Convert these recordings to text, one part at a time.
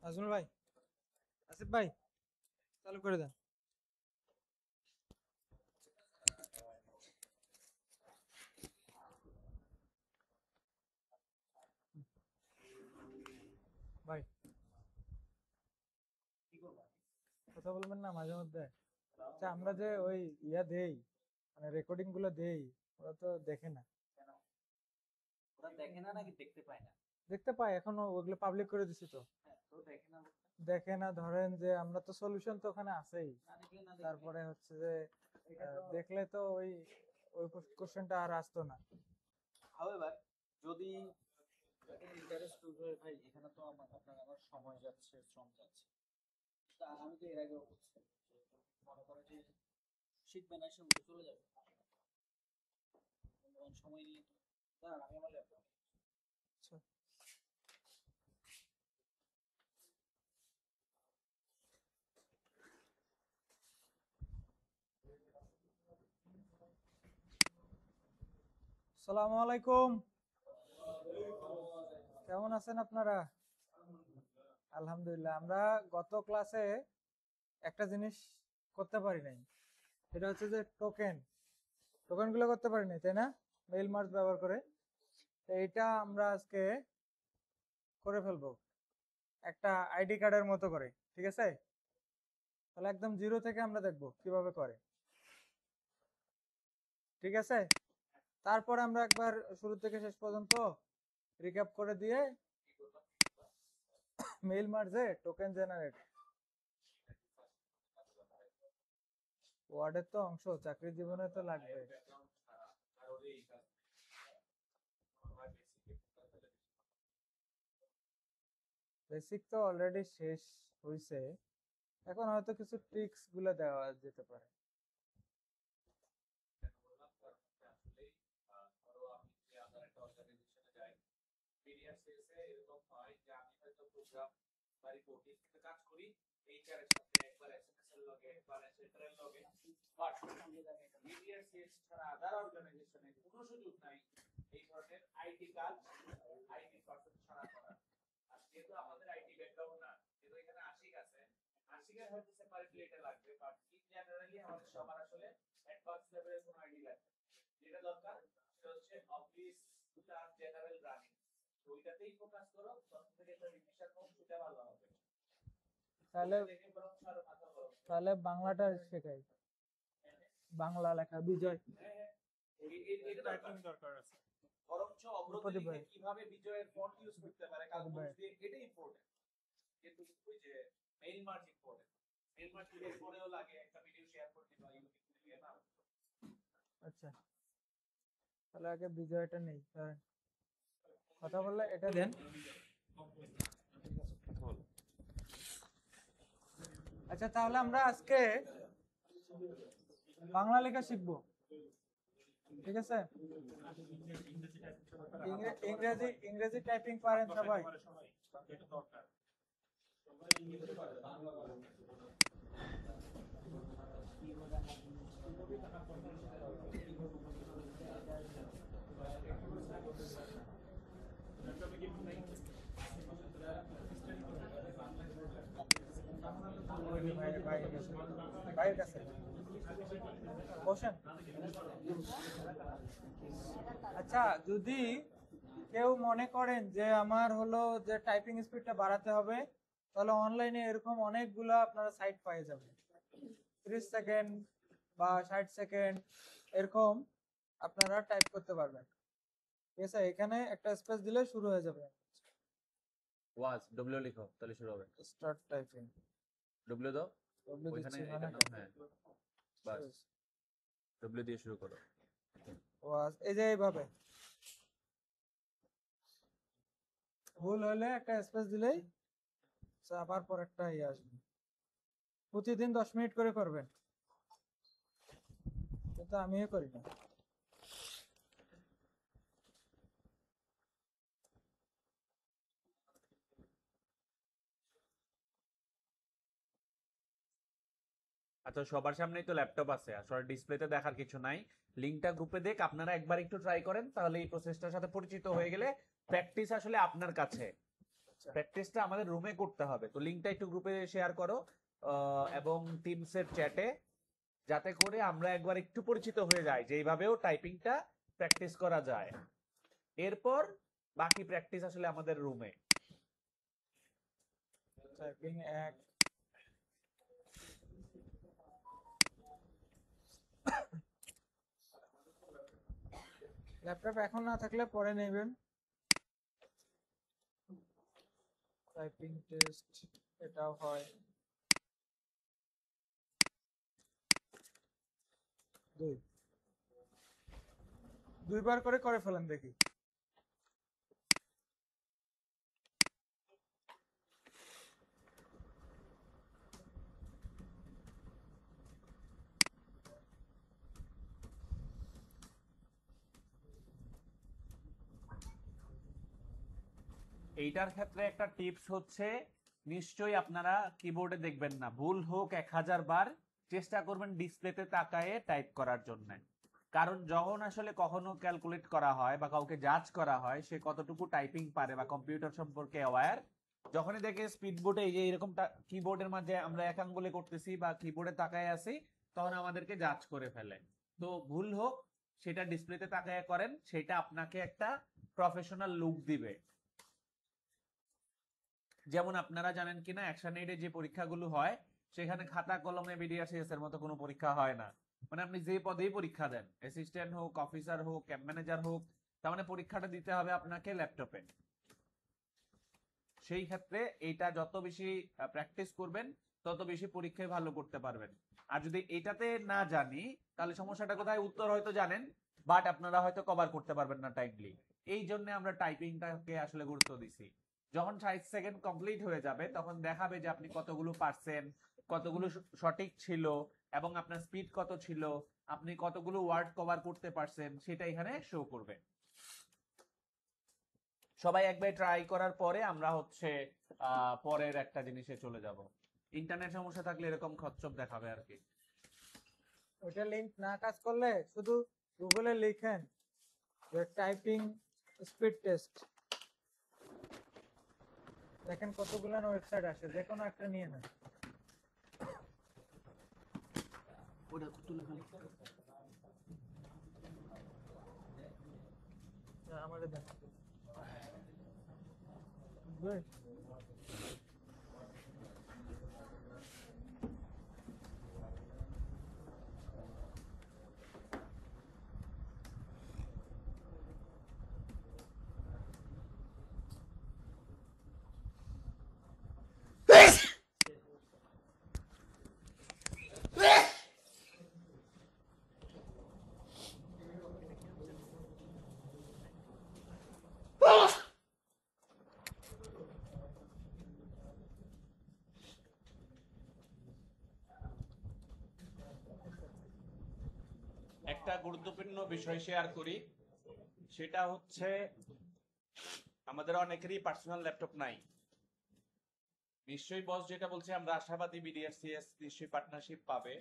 আজমল ভাই, আসিফ ভাই, চালু করে দেন। ভাই, কথা বলবেন না মাঝে মধ্যে? আচ্ছা, আমরা যে ওই দেই, মানে রেকর্ডিং গুলো দেই, ওরা তো দেখে না। ওরা দেখে না নাকি দেখতে পায় না? দেখতে পাই, এখনো ওগুলো পাবলিক করে দিছি তো। হ্যাঁ, তো দেখে না বলতে? দেখে না, ধরেন যে আমরা তো সলিউশন তো ওখানে আছেই। না দেখলে না দেখলে তারপরে হচ্ছে যে এটা তো দেখলে তো ওই ওই কোশ্চেনটা আর আসতো না। হাউএভার যদি ইন্টারেস্ট হয় ভাই, এখানে তো আমার সময় যাচ্ছে, শ্রম যাচ্ছে। তা আমি তো এর আগেও বলছি যে মনে করে যে শিখবে না, সে উঠে চলে যাবে। মূল্যবান সময় নিয়ে দাঁড়ান, আমি আমার ল্যাপটপ। আচ্ছা, আসসালামু আলাইকুম। কেমন আছেন আপনারা? আলহামদুলিল্লাহ। আমরা গত ক্লাসে একটা জিনিস করতে পারি নাই, সেটা হচ্ছে যে টোকেন গুলো করতে পারি নাই, তাই না? মেইল মার্জ ব্যবহার করে। তো এটা আমরা আজকে করে ফেলবো একটা আইডি কার্ডের মতো করে, ঠিক আছে? তাহলে একদম জিরো থেকে আমরা দেখবো কিভাবে করে, ঠিক আছে? তারপর আমরা একবার শুরু থেকে শেষ পর্যন্ত রিক্যাপ করে দিয়ে মেইল মার্জে টোকেন জেনারেট, ওয়ার্ডের তো অংশ, চাকরি জীবনে তো লাগবে। বেসিক তো অলরেডি শেষ হয়েছে, এখন হয়তো কিছু ট্রিক্স গুলো দেওয়া যেতে পারে। তাহলে তাহলে বাংলাটা শেখাই, বাংলা লেখা বিজয়। টাইপিং দরকার আছে। বরঞ্চ অগ্রগতি প্রদীপ ভাই, কিভাবে বিজয়ের ফন্ট ইউজ করতে পারে কাজ প্রদীপ ভাই, দিয়ে, এটা ইম্পর্টেন্ট। কিন্তু ওই যে mail merge important. Mail merge এর পরেও লাগে একটা ভিডিও শেয়ার করতে বা ইউটিউব দিয়ে না। আচ্ছা, তাহলে আগে বিজয়টা নেই। হ্যাঁ, কথা বললে এটা দেন। আচ্ছা, তাহলে আমরা আজকে বাংলা লেখা শিখবো, ঠিক আছে? ইংরেজি ইংরেজি টাইপিং পারেন সবাই? ভাইয়ের কাছে বসেন। আচ্ছা, যদি কেউ মনে করেন যে আমার হলো যে টাইপিং স্পিডটা বাড়াতে হবে, তাহলে অনলাইনে এরকম অনেকগুলো আপনারা সাইট পেয়ে যাবেন। 30 সেকেন্ড বা 60 সেকেন্ড এরকম আপনারা টাইপ করতে পারবেন, ঠিক আছে? এখানে একটা স্পেস দিলে শুরু হয়ে যাবে। ওয়াজ ডব্লিউ লিখো, তাহলে শুরু হবে। স্টার্ট টাইপিং, ডব্লিউ দাও, ডব্লিউ ওইখানে দিচ্ছি মানে এটা নাও। হ্যাঁ, বাস ডব্লিউ দিয়ে শুরু করো। ওয়াজ, এই যে এইভাবে ভুল হলে একটা স্পেস দিলেই আবার পর একটা ইয়ে আসবে। প্রতিদিন 10 মিনিট করে করবেন, কিন্তু আমিও করি না। আচ্ছা, সবার সামনেই তো ল্যাপটপ আছে, আসলে ডিসপ্লেতে দেখার কিছু নাই। লিংকটা গ্রুপে দেখ, আপনারা একবার একটু ট্রাই করেন, তাহলে এই প্রসেসটার সাথে পরিচিত হয়ে গেলে প্র্যাকটিস আসলে আপনার কাছে। প্র্যাকটিসটা আমাদের রুমে করতে হবে। তো লিংকটা একটু গ্রুপে শেয়ার করো এবং টিমসের চ্যাটে, যাতে করে আমরা একবার একটু পরিচিত হয়ে যাই যে এইভাবেও টাইপিংটা প্র্যাকটিস করা যায়। এরপর বাকি প্র্যাকটিস আসলে আমাদের রুমে। টাইপিং 1 ল্যাপটপ এখন না থাকলে পরে নেবেন। টাইপিং টেস্ট এটাও হয়। দুইবার করে ফেলেন দেখি। এইটার ক্ষেত্রে একটা টিপস হচ্ছে, নিশ্চয়ই আপনারা কিবোর্ডে দেখবেন না, ভুল হোক 1000 বার চেষ্টা করবেন ডিসপ্লেতে তাকায়ে টাইপ করার জন্য। কারণ যখন আসলে কখনো ক্যালকুলেট করা হয় বা কাউকে জাজ করা হয় সে কতটুকু টাইপিং পারে বা কম্পিউটার সম্পর্কে অ্যাওয়্যার, যখনই দেখে স্পিড বোর্ডে এই যে এরকম কিবোর্ডের মাঝে আমরা এক আঙ্গুলে করতেছি বা কিবোর্ডে তাকায় আছি, তখন আমাদেরকে জাজ করে ফেলে। তো ভুল হোক সেটা ডিসপ্লেতে তাকায় করেন, সেটা আপনাকে একটা প্রফেশনাল লুক দিবে। যেমন আপনারা জানেন কিনা অ্যাকশন এইডে যে পরীক্ষাগুলো হয় সেখানে খাতা কলমে বিডিআরসিএস এর মতো কোনো পরীক্ষা হয় না। মানে আপনি যে পদেই পরীক্ষা দেন, অ্যাসিস্ট্যান্ট হোক, অফিসার হোক, ক্যাম্প ম্যানেজার হোক, তার মানে পরীক্ষাটা দিতে হবে আপনাকে ল্যাপটপে। সেই ক্ষেত্রে এইটা যত বেশি প্র্যাকটিস করবেন তত বেশি পরীক্ষায় ভালো করতে পারবেন। আর যদি এটাতে না জানি তাহলে সমস্যাটা কোথায়, উত্তর হয়তো জানেন বাট আপনারা হয়তো কভার করতে পারবেন না টাইমলি। এই জন্য আমরা টাইপিংটাকে আসলে গুরুত্ব দিছি। যখন 60 সেকেন্ড কমপ্লিট হয়ে যাবে তখন দেখাবে যে আপনি কতগুলো পারছেন, কতগুলো সঠিক ছিল এবং আপনার স্পিড কত ছিল, আপনি কতগুলো ওয়ার্ড কভার করতে পারছেন, সেটা এখানে শো করবে। সবাই একবার ট্রাই করার পরে আমরা হচ্ছে পরের একটা জিনিসে চলে যাব। ইন্টারনেট সমস্যা থাকলে এরকম খচ্চপ দেখাবে আর কি। ওইটা লিংক না কাজ করলে শুধু গুগলে লিখেন যে টাইপিং স্পিড টেস্ট, দেখেন কতগুলো ওয়েবসাইট আসে, যে কোনো একটা নিয়ে নেন। ওটা তুলে ফেলি। আমাদের দেন বুঝলেন? একটা গুরুত্বপূর্ণ বিষয় শেয়ার করি, সেটা হচ্ছে আমাদের অনেকেরই পার্সোনাল ল্যাপটপ নাই। নিশ্চয়ই বস যেটা বলছে আমরা আশাবাদী বিডিআরসিএস নিশ্চয়ই পার্টনারশিপ পাবে।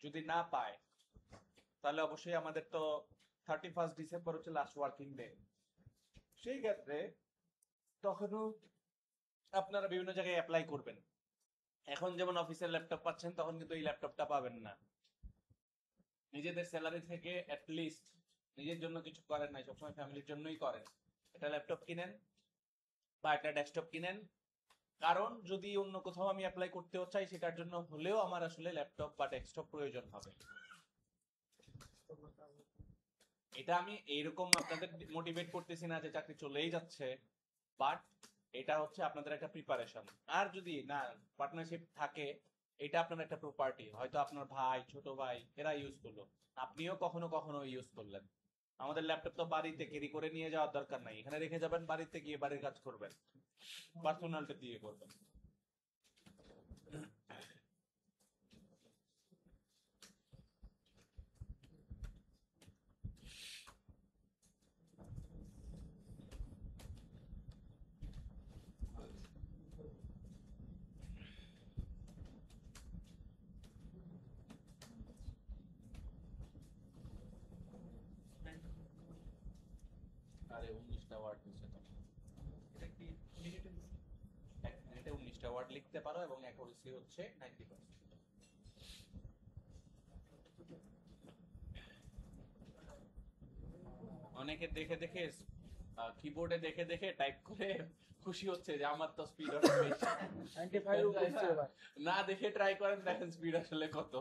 যদি না পায় তাহলে অবশ্যই আমাদের তো 31 ডিসেম্বর হচ্ছে লাস্ট ওয়ার্কিং ডে। সেই ক্ষেত্রে তখনও আপনারা বিভিন্ন জায়গায় অ্যাপ্লাই করবেন। এখন যেমন অফিসের ল্যাপটপ পাচ্ছেন, তখন কিন্তু এই ল্যাপটপটা পাবেন না। নিজেদের স্যালারি থেকে অ্যাটলিস্ট নিজের জন্য কিছু করেন নাই, সবসময় ফ্যামিলির জন্যই করেন। একটা ল্যাপটপ কিনেন বা একটা ডেস্কটপ কিনেন, কারণ যদি অন্য কোথাও আমি অ্যাপ্লাই করতেও চাই সেটার জন্য হলেও আমার আসলে ল্যাপটপ বা ডেস্কটপ প্রয়োজন হবে। এটা আমি এইরকম আপনাদের মোটিভেট করতেছি না যে চাকরি চলেই যাচ্ছে, বাট এটা হচ্ছে আপনাদের একটা প্রিপারেশন। আর যদি না পার্টনারশিপ থাকে, এটা আপনার একটা প্রপার্টি, হয়তো আপনার ভাই, ছোট ভাই এরা ইউজ করলো, আপনিও কখনো কখনো ইউজ করলেন। আমাদের ল্যাপটপ তো বাড়িতে ক্যারি করে নিয়ে যাওয়ার দরকার নাই, এখানে রেখে যাবেন, বাড়িতে গিয়ে বাড়ির কাজ করবেন, পার্সোনালটা দিয়ে করবেন। আরে 19টা ওয়ার্ড নিচে তো এটা কি মিনিটে 20টা ওয়ার্ড লিখতে পারো এবং অ্যাকুরেসি হচ্ছে 90%। অনেকে দেখে দেখে কিবোর্ডে দেখে দেখে টাইপ করে খুশি হচ্ছে যে আমার তো স্পিড অনেক বেশি। 95 উঠছে এবার। না দেখে ট্রাই করেন, দেখেন স্পিড আসলে কত।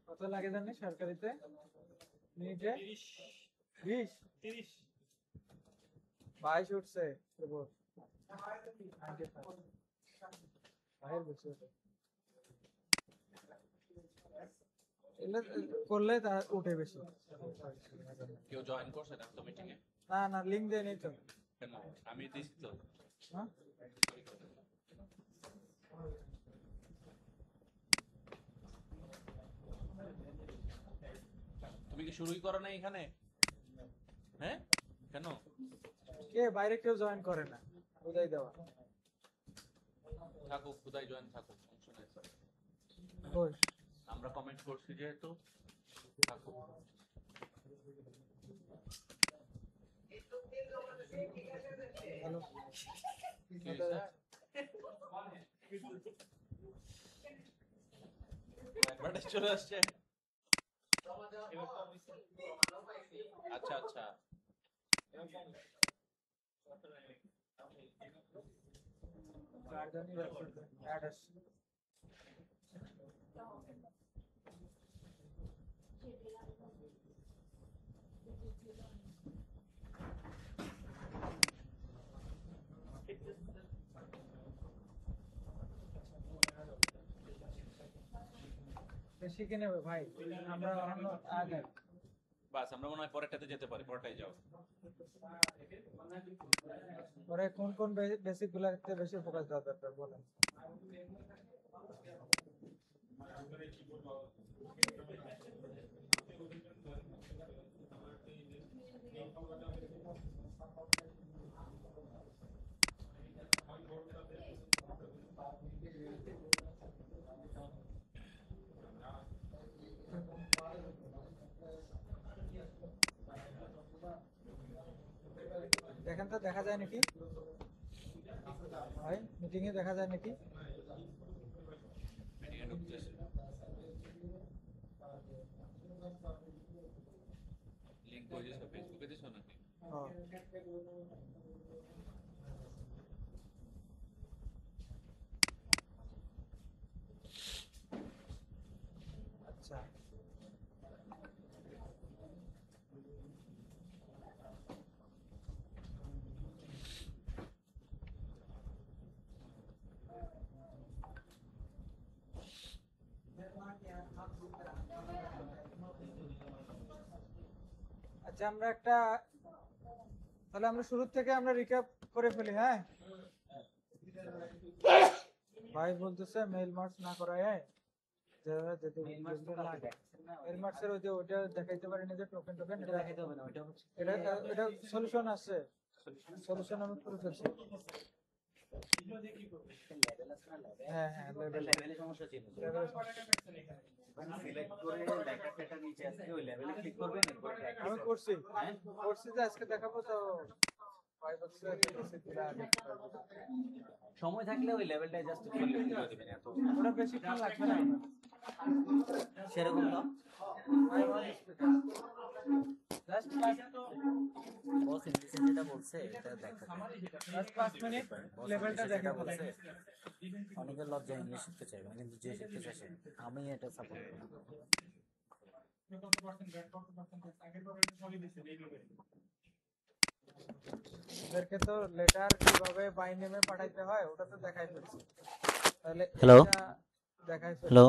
কত লাগে জানি সরকারিতে মিনিটে? 20 22 উঠছে এবার। 95 বাইরে বেশি ওঠে। এলে করলে তা উঠে বেশি। কেউ জয়েন করছে না তো মিটিং এ? না না লিংক দেয় নাই তো। কেন? আমি দিছি তো। হ্যাঁ তুমি কি শুরুই করো না এখানে? হ্যাঁ কেন? কে বাইরে কেউ জয়েন করে না, বুঝাই দেওয়া। থাকুক, খুদাই জয়েন থাকুক, সমস্যা নাই। ওই আমরা কমেন্ট করছি যেহেতু থাকুক। হ্যালো কি হইছে? অ্যাডভার্টাইজ চলে আসছে। আচ্ছা আচ্ছা, রাজধানী অ্যাড আসছে। শিখে নেবে ভাই, আমরা অন্য আগে বাস আমরা মনে হয় পরেরটাতে যেতে পারি, পরেরটাই যাও। পরে কোন কোন বেসিক গুলাতে বেশি ফোকাস দেওয়া দরকার বলেন। দেখেন তো দেখা যায় নাকি ভাই, মিটিং এ দেখা যায় নাকি? মিটিং এ ঢুকতেছে। লিংক কই দিছো? ফেসবুকে দিছো নাকি? হ্যাঁ আচ্ছা আচ্ছা, আমরা একটা তাহলে আমরা শুরু থেকে আমরা রিক্যাপ করে ফেলি। হ্যাঁ ভাই বলতেছে মেইল মার্চ না করায় যারা যেতে লাগে মেইল মার্চের ওই যে ওটা দেখাইতে পারি না যে টোকেন টোকেন এটা দেখাইতে হবে না, ওটা হচ্ছে এটা এটা সলিউশন আছে, সলিউশন আমি করে ফেলছি। হ্যাঁ হ্যাঁ লেভেলে সমস্যা ছিল। আমি করছি করছি যে আজকে দেখাবো তো ভাই বলছে সময় থাকলে ওই লেভেলটাই জাস্ট করে দিবেন, এত ওটা বেশিক্ষণ লাগবে না সেরকম তো জাস্ট বস ইংলিশে যেটা বলছে এটা দেখো, 5 মিনিট লেভেলটা দেখে বলছে অনেকের লজ্জা ইংলিশ শিখতে চাইবে না, কিন্তু যে শিখতে চাইছে আমি এটা সাপোর্ট করি। এদেরকে তো লেটার কিভাবে বাই নেমে পাঠাইতে হয় ওটা তো দেখাই ফেলছি। তাহলে হ্যালো দেখাই ফেলছি। হ্যালো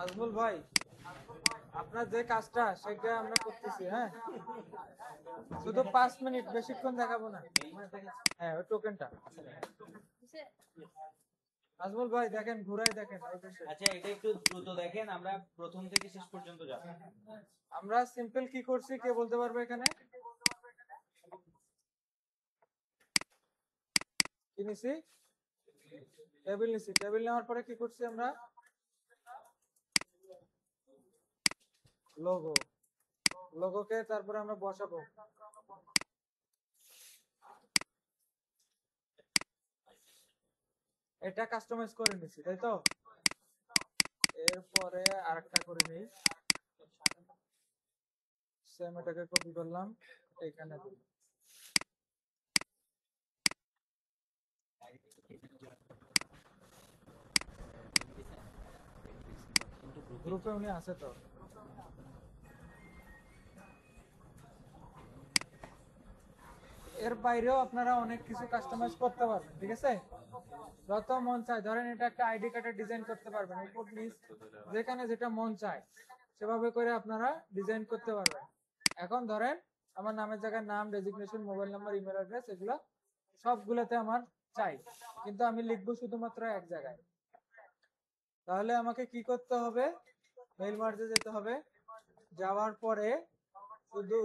আজমল ভাই আপনার যে কাজটা সেটা আমরা করতেছি, হ্যাঁ শুধু 5 মিনিট, বেশিক্ষণ দেখাবো না। হ্যাঁ ওই টোকেনটা আজমল ভাই দেখেন, ঘুরাই দেখেন এই পাশে। আচ্ছা এটা একটু দ্রুত দেখেন, আমরা প্রথম থেকে শেষ পর্যন্ত যাব। আমরা সিম্পল কি করছি কে বলতে পারবে এখানে? কি নিছি? টেবিল নিছি। টেবিল নেওয়ার পরে কি করছি আমরা? লোগো। লোগোকে তারপরে আমরা বসাবো। এটা কাস্টমাইজ করে নিছি, তাই তো? এরপরে আরেকটা করে নিই। সেম এটাকে কপি করলাম, এখানে দিই। গ্রুপে উনি আছে তো। এর বাইরেও আপনারা অনেক কিছু কাস্টমাইজ করতে পারবেন, ঠিক আছে? যত মন চায়, ধরেন এটা একটা আইডি কার্ডের ডিজাইন করতে পারবেন, উপর নিচ যেখানে যেটা মন চায় সেভাবে করে আপনারা ডিজাইন করতে পারবেন। এখন ধরেন আমার নামের জায়গায় নাম, designation, mobile number, email address, এগুলো সবগুলোতে আমার চাই, কিন্তু আমি লিখবো শুধুমাত্র এক জায়গায়। তাহলে আমাকে কি করতে হবে? মেইল মার্জে যেতে হবে। যাওয়ার পরে শুধু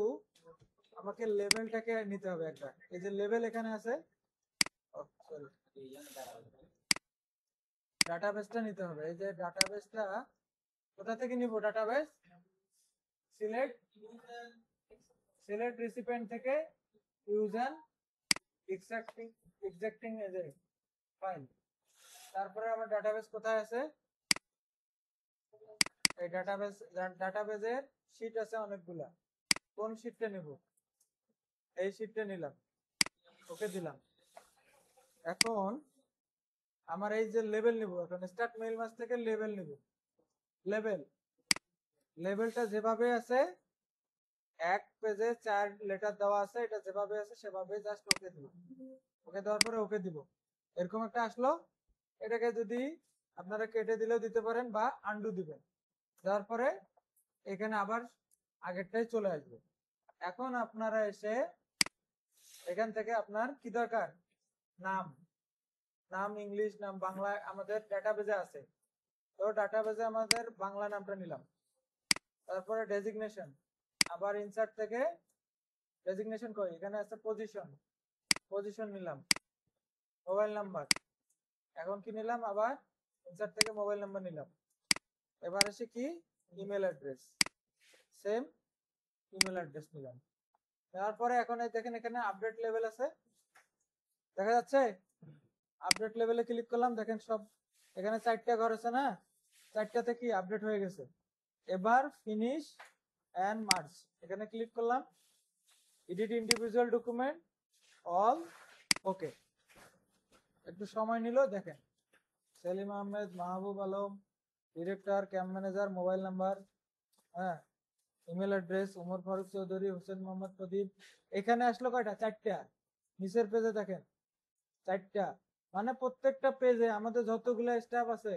আমাকে লেভেলটাকে নিতে হবে একটা। এই যে লেভেল এখানে আছে, ডাটাবেসটা নিতে হবে। এই যে ডাটাবেসটা কোথা থেকে নিব? ডাটাবেস সিলেক্ট রিসিপিয়েন্ট থেকে ইউজার এক্সাক্টিং এজেন্ট ফাইল। তারপরে আমার ডাটাবেস কোথায় আছে? এই ডাটাবেসের শীট আছে অনেকগুলা। কোন শীটটা নিব? এই শীটটা নিলাম, ওকে দিলাম। এখন আমার এই যে লেভেল নিব, এখন স্টার্ট মেইল মাস থেকে লেভেল নিব। লেভেলটা যেভাবে আছে, এক পেজে 4 লেটার দেওয়া আছে, এটা যেভাবে আছে সেভাবে জাস্ট ওকে দিব। ওকে দেওয়ার পরে ওকে দিব। এরকম একটা আসলো। এটাকে যদি আপনারা কেটে দিলেও দিতে পারেন বা আন্ডু দিবেন। দেওয়ার পরে এখানে আবার আগেরটাই চলে আসবে। এখন আপনারা এসে এখান থেকে আপনার কি দরকার? নাম ইংলিশ, নাম বাংলা আমাদের ডাটাবেজে আছে, তো ডাটাবেজে আমাদের বাংলা নামটা নিলাম। তারপরে ডেজিগনেশন, আবার ইনসার্ট থেকে ডেজিগনেশন কই, এখানে আছে পজিশন নিলাম। মোবাইল নাম্বার, এখন কি নিলাম? আবার ইনসার্ট থেকে মোবাইল নাম্বার নিলাম। এবার এসে কি? Email address, same email address নিলাম। নেওয়ার পরে এখন এই দেখেন এখানে আপডেট লেভেল আছে, দেখা যাচ্ছে? আপডেট লেভেলে ক্লিক করলাম, দেখেন সব এখানে 4টা ঘর আছে না, 4টাতে কি আপডেট হয়ে গেছে। এবার ফিনিশ এন্ড মার্জ, এখানে ক্লিক করলাম। Edit individual document, all okay. একটু সময় নিল, দেখেন Selim Ahmed, Mahbub Alam, director, camp manager, mobile number, হ্যাঁ ইমেল অ্যাড্রেস, উমর ফারুক চৌধুরী, হোসেন মোহাম্মদ প্রদীপ। এখানে আসলো কয়টা? 4টা। নিচের পেজে দেখেন 4টা। মানে প্রত্যেকটা পেজে আমাদের যতগুলো স্টাফ আছে,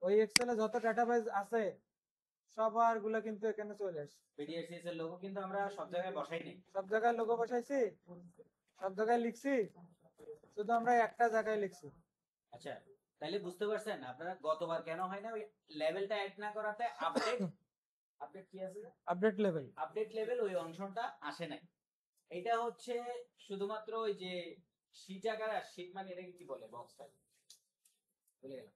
ওই এক্সেলে যত ডাটাবেস আছে সবার গুলো কিন্তু এখানে চলে আসে। বিডিএসএস এর লোগো কিন্তু আমরা সব জায়গায় বসাই নাই। সব জায়গায় লোগো বসাইছি, সব জায়গায় লিখছি, শুধু আমরা একটা জায়গায় লিখছি। আচ্ছা তাহলে বুঝতে পারছেন আপনারা গতবার কেন হয় না ওই লেভেলটা অ্যাড না করাতে আপডেট কি আছে? আপডেট লেভেল ওই অংশটা আসে নাই। এটা হচ্ছে শুধুমাত্র ওই যে শীট আকারে, আর শীট মানে এটাকে কি বলে? বক্স ভুলে গেলাম।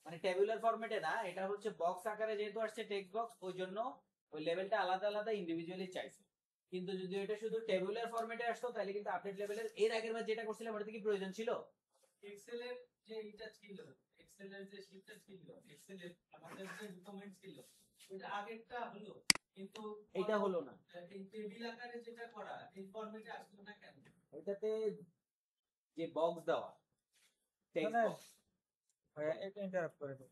মানে ট্যাবুলার ফরম্যাটে না, এটা হচ্ছে বক্স আকারে যেহেতু আসছে টেক্সট বক্স, ওই জন্য ওই লেভেলটা আলাদা আলাদা ইন্ডিভিজুয়ালি চাইছে। কিন্তু যদি এটা শুধু ট্যাবুলার ফরম্যাটে আসতো তাহলে কিন্তু আপডেট লেভেলের এর আগের বার যেটা করছিলাম ওটাতে কি প্রয়োজন ছিল? এক্সেলের যে এটা ছিল, এক্সেলের যে শীটটা ছিল, এক্সেলের আমাদের যে ডকুমেন্ট ছিল, ওটা আগেরটা হলো, কিন্তু এটা হলো না। এই টেবিল আকারে যেটা করা এই ফরম্যাটে আসলো না কেন? ওইটাতে যে বক্স দেওয়া টেক্সট মানে বক্স, এটা ইন্টারাপ্ট করে দিই।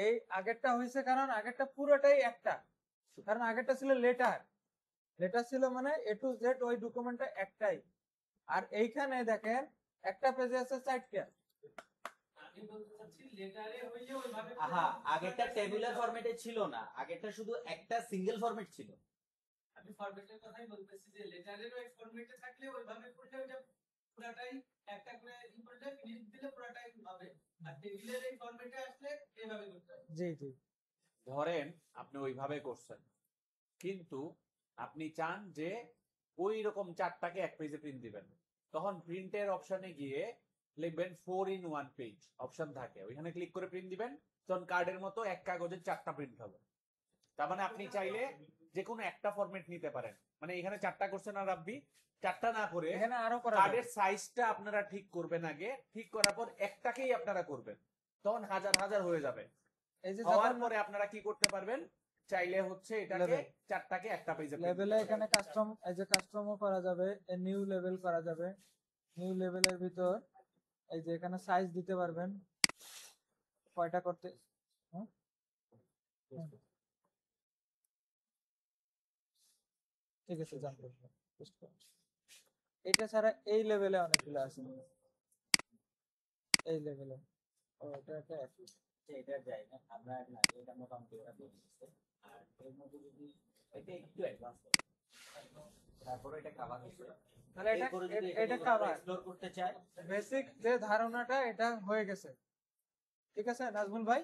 এই আগেরটা হয়েছে কারণ আগেরটা পুরোটাই একটা, কারণ আগেরটা ছিল লেটার ছিল মানে এ টু জেড ওই ডকুমেন্টটা একটাই। আর এইখানে দেখেন একটা পেজে আছে 4টা, আমি বলতে চাচ্ছি লেটারে হইলে ওইভাবে আহা, আগেরটা টেবুলার ফরম্যাটে ছিল না, আগেরটা শুধু একটা সিঙ্গেল ফরম্যাট ছিল। আমি ফরম্যাটের কথাই বলতেছি যে লেটারেরও এক ফরম্যাটে থাকলে ওইভাবে করলে ওইটা পুরাটাই একটা করে ই করলে ফিনিশ দিলে পুরাটাই হবে। আর টেবিলের এই ফরম্যাটে আসলে এইভাবে করতে হবে। জি জি ধরেন আপনি ওইভাবে করছেন, কিন্তু আপনি চান যে ওই রকম চারটাকে এক পেজে প্রিন্ট দিবেন, তখন প্রিন্টের অপশনে গিয়ে লিখবেন 4 in 1 পেজ অপশন থাকে, ওইখানে ক্লিক করে প্রিন্ট দিবেন, তখন কার্ডের মতো এক কাগজের 4টা প্রিন্ট হবে। তার মানে আপনি চাইলে যে কোনো একটা ফরম্যাট নিতে পারেন। মানে এখানে 4টা করছেন আর রাব্বি 4টা না করে এখানে আরো করা কার্ডের সাইজটা আপনারা ঠিক করবেন, আগে ঠিক করার পর একটাকেই আপনারা করবেন, তখন হাজার হাজার হয়ে যাবে। এই যে হওয়ার পরে আপনারা কি করতে পারবেন, চাইলে হচ্ছে এটাকে Level. 4টাকে একটা পেজে লেভেলে এখানে কাস্টম, এই যে কাস্টমও করা যাবে, নিউ লেভেল করা যাবে। নিউ লেভেলের ভিতর এই যে এখানে সাইজ দিতে পারবেন কয়টা করতে। হ্যাঁ? ঠিক আছে, জানতে এটা ছাড়া এই লেভেলে অনেকগুলো আছে, এই লেভেলে এটা এটা যায় না, আমরা না, এটা মোটামুটি ওরা করে দিচ্ছে। আর এর মধ্যে যদি এটা একটু অ্যাডভান্স করে তারপরে এটা কভার হচ্ছে, তাহলে এটা এরপরে যদি এটা কভার এক্সপ্লোর করতে চায়, বেসিক যে ধারণাটা এটা হয়ে গেছে। ঠিক আছে নাজমুল ভাই,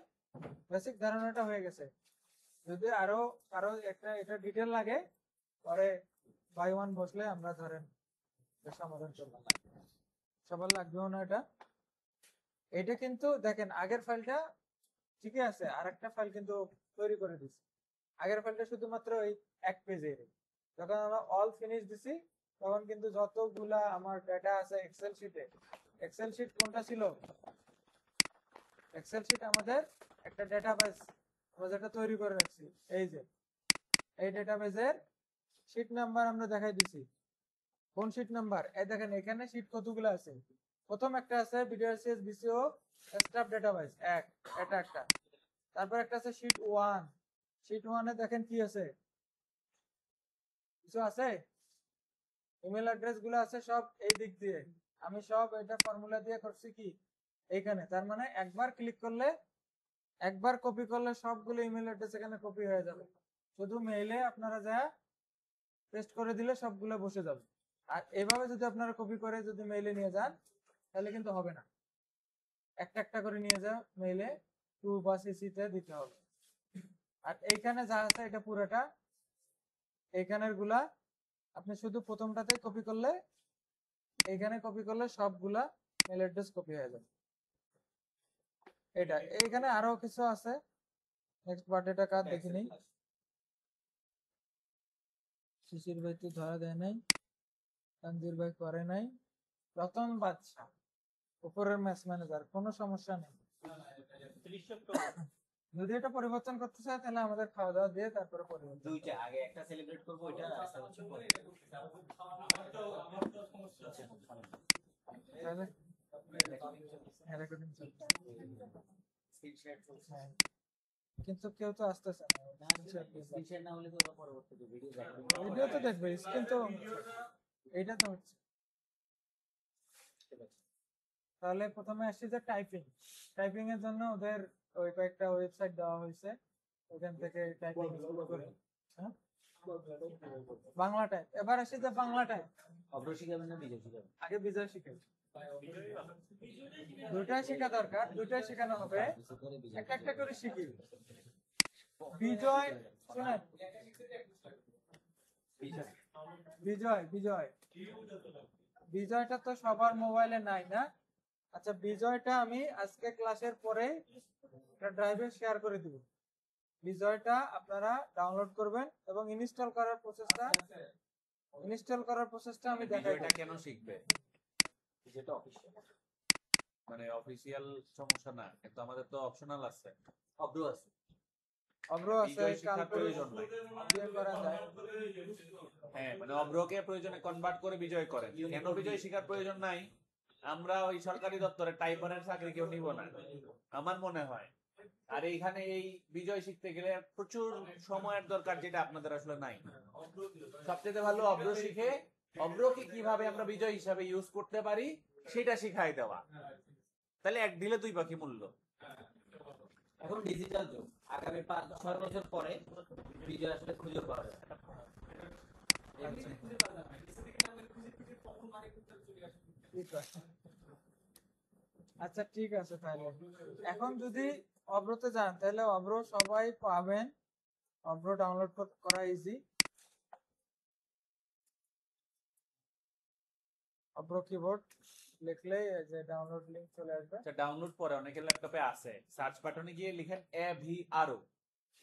বেসিক ধারণাটা হয়ে গেছে। যদি আরো আরো একটা এটা ডিটেল লাগে পরে বাই ওয়ান বসলে আমরা ধরেন এর সমাধান করলাম। সবার লাগবেও না এটা। এটা কিন্তু দেখেন আগের ফাইলটা ঠিকই আছে, আর একটা ফাইল কিন্তু তৈরি করে দিছি। আগের ফাইলটা শুধুমাত্র ওই এক পেজের, যখন আমরা অল ফিনিশ দিছি তখন কিন্তু যতগুলা আমার ডেটা আছে এক্সেল শিটে, এক্সেল শিট কোনটা ছিল, এক্সেল শিট আমাদের একটা ডেটাবেস আমরা যেটা তৈরি করে রাখছি, এই যে এই ডেটাবেসের শিট নাম্বার আমরা দেখাই দিছি। কোন শিট নাম্বার? এই দেখেন এখানে শিট কতগুলো আছে। প্রথম একটা আছে বিডিআরসিএস বিসিও স্টাফ ডেটাবেস এক, এটা একটা। তারপর একটা আছে শিট 1, শিট 1 এ দেখেন কি আছে, কিছু আছে, ইমেল অ্যাড্রেস গুলো আছে সব এই দিক দিয়ে। আমি সব এটা ফর্মুলা দিয়ে করছি কি এইখানে, তার মানে একবার ক্লিক করলে, একবার কপি করলে সবগুলো ইমেল অ্যাড্রেস এখানে কপি হয়ে যাবে। শুধু মেইলে আপনারা যা পেস্ট করে দিলে সবগুলো বসে যাবে। আর এভাবে যদি আপনারা কপি করে যদি মেইলে নিয়ে যান তাহলে কিন্তু হবে না, একটা একটা করে নিয়ে যাও মেইলে টু বা সিসিতে দিতে হবে। আর এইখানে যা আছে এটা পুরোটা এইখানের গুলা আপনি শুধু প্রথমটাতে কপি করলে, এইখানে কপি করলে সবগুলা মেল অ্যাড্রেস কপি হয়ে যাবে। এটা এইখানে আরো কিছু আছে, নেক্সট বার্থডেটা কার্ড দেখি নেই। শিশির ভাই তো ধরা দেয় নাই, তানজির ভাই করে নাই, রতন বাদশা উপরের ম্যাচ ম্যানেজার, কোনো সমস্যা নেই। যদি এটা পরিবর্তন করতে চায় তাহলে আমাদের খাওয়া দাওয়া দিয়ে তারপরে পরিবর্তন। দুইটা আগে একটা সেলিব্রেট করব, এটা আস্তে আস্তে পরে। তাহলে হ্যাঁ, recording চলছে। স্ক্রিন শেয়ার চলছে হ্যাঁ। কিন্তু কেউ তো আসতেছে না, না, স্ক্রিন শেয়ার না হলে তো ওরা পরবর্তীতে ভিডিও দেখবে। ভিডিও তো দেখবে, স্ক্রিন তো এইটা তো হচ্ছে। তাহলে প্রথমে আসছি যে টাইপিং, টাইপিং এর জন্য ওদের ওই কয়েকটা ওয়েবসাইট দেওয়া হয়েছে, ওখান থেকে টাইপিং শুরু করে। হ্যাঁ? বাংলা টাইপ, এবার আসি যে বাংলা টাইপ। অব্র শিখাবেন না বিজয় শিখাবেন? আগে বিজয় শিখে, দুটাই শেখা দরকার, দুটাই শেখানো হবে, একটা একটা করে শিখি। বিজয় শুনেন, বিজয় বিজয় বিজয়টা তো সবার মোবাইলে নাই না। আচ্ছা বিজয়টা আমি আজকে ক্লাসের পরে একটা ড্রাইভে শেয়ার করে দিব। বিজয়টা আপনারা ডাউনলোড করবেন এবং ইনস্টল করার প্রসেসটা আমি দেখাই। এটা কেন শিখবে? যেটা অফিসিয়াল, মানে অফিসিয়াল সমস্যা না, কিন্তু আমাদের তো অপশনাল আছে। অব্র আছে, অব্র আছে, বিজয় শিক্ষার প্রয়োজন নাই। দিয়ে করা যায়। হ্যাঁ, মানে অব্রকে প্রয়োজনে কনভার্ট করে বিজয় করেন। কেন বিজয় শিখার প্রয়োজন নাই? আমরা ওই সরকারি দপ্তরে টাইপারের চাকরি কেউ নিব না আমার মনে হয়। আর এইখানে এই বিজয় শিখতে গেলে প্রচুর সময়ের দরকার, যেটা আপনাদের আসলে নাই। সবচেয়ে ভালো অব্র শিখে অব্রকে কিভাবে আমরা বিজয় হিসাবে ইউজ করতে পারি সেটা শিখাই দেওয়া। তাহলে 1 দিলে 2 পাখি মূল্য। এখন ডিজিটাল যুগ, আগামী 5-6 বছর পরে ভিডিও আসলে খুঁজে পাওয়া যাবে। খুঁজে পাওয়া যাবে না। কিছু দিকে আমরা খুঁজে কখন মানে করতে চলে আসবে। ঠিক আছে। আচ্ছা ঠিক আছে তাহলে এখন যদি অব্রতে যান তাহলে অব্র সবাই পাবেন, অব্র ডাউনলোড করা ইজি। অব্র কিবোর্ড লিখলেই এই যে ডাউনলোড লিংক চলে আসবে। আচ্ছা ডাউনলোড পরে অনেকের ল্যাপটপে আছে, সার্চ বাটনে গিয়ে লিখেন AVRO,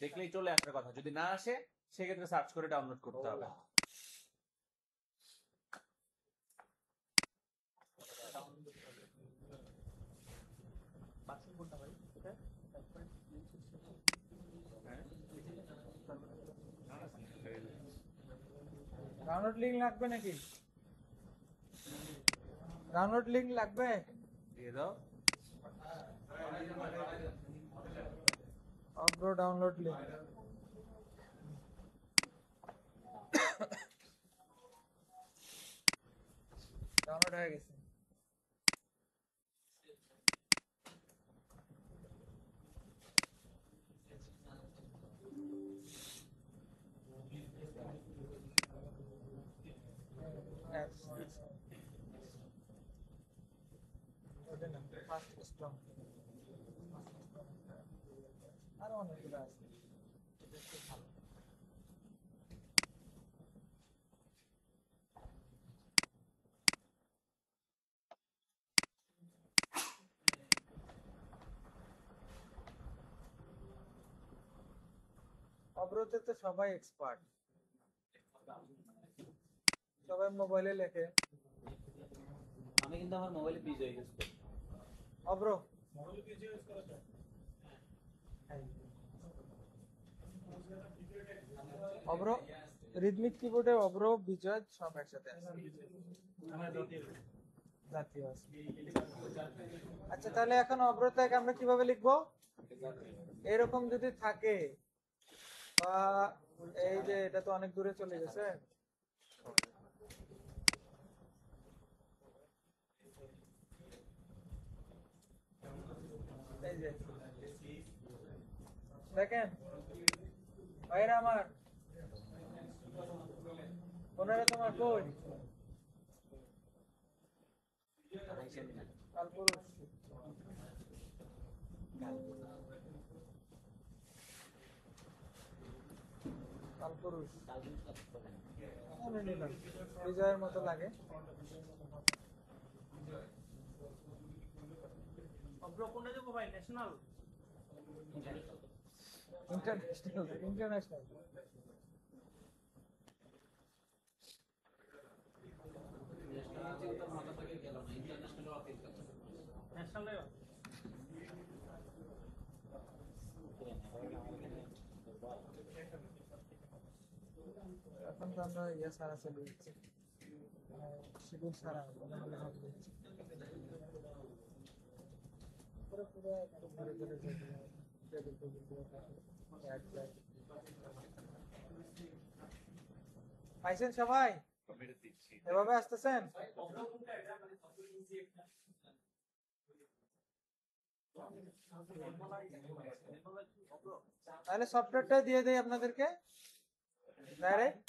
দেখলেই চলে আসার কথা। যদি না আসে সেক্ষেত্রে সার্চ করে ডাউনলোড করতে হবে। ডাউনলোড লিংক লাগবে নাকি? ডাউনলোড লিংক লাগবে? দিয়ে দাও। অব্র ডাউনলোড লিংক ডাউনলোড হয়ে গেছে। আরো অনেকগুলো আছে। অব্রতে তো সবাই এক্সপার্ট, সবাই মোবাইলে লেখে। আমি কিন্তু আমার মোবাইলে ভিডিও ইউজ করি। অব্র অব্র রিদমিক কিবোর্ডে অব্র বিজয় সব একসাথে আছে। জাতীয় আছে। আচ্ছা তাহলে এখন অব্রতাকে আমরা কিভাবে লিখবো? এরকম যদি থাকে বা এই যে এটা তো অনেক দূরে চলে গেছে, এই যে দেখেন ভাইরা আমার, ওনারা তোমার কই? কালপুরুষ। কালপুরুষ মনে নিলাম, বিজয়ের মতো লাগে। অব্র কোনটা যাবো ভাই, ন্যাশনাল? ইন্টারন্যাশনাল ইন্টারন্যাশনাল ন্যাশনাল এখন তো আমরা ইয়ে সারা চলে যাচ্ছি, শিডিউল সারা পুরো পুরো একটু ঘুরে ঘুরে পাইছেন সবাই? এভাবে আসতেছেন? তাহলে সফটওয়্যারটা দিয়ে দেই আপনাদেরকে ডাইরেক্ট।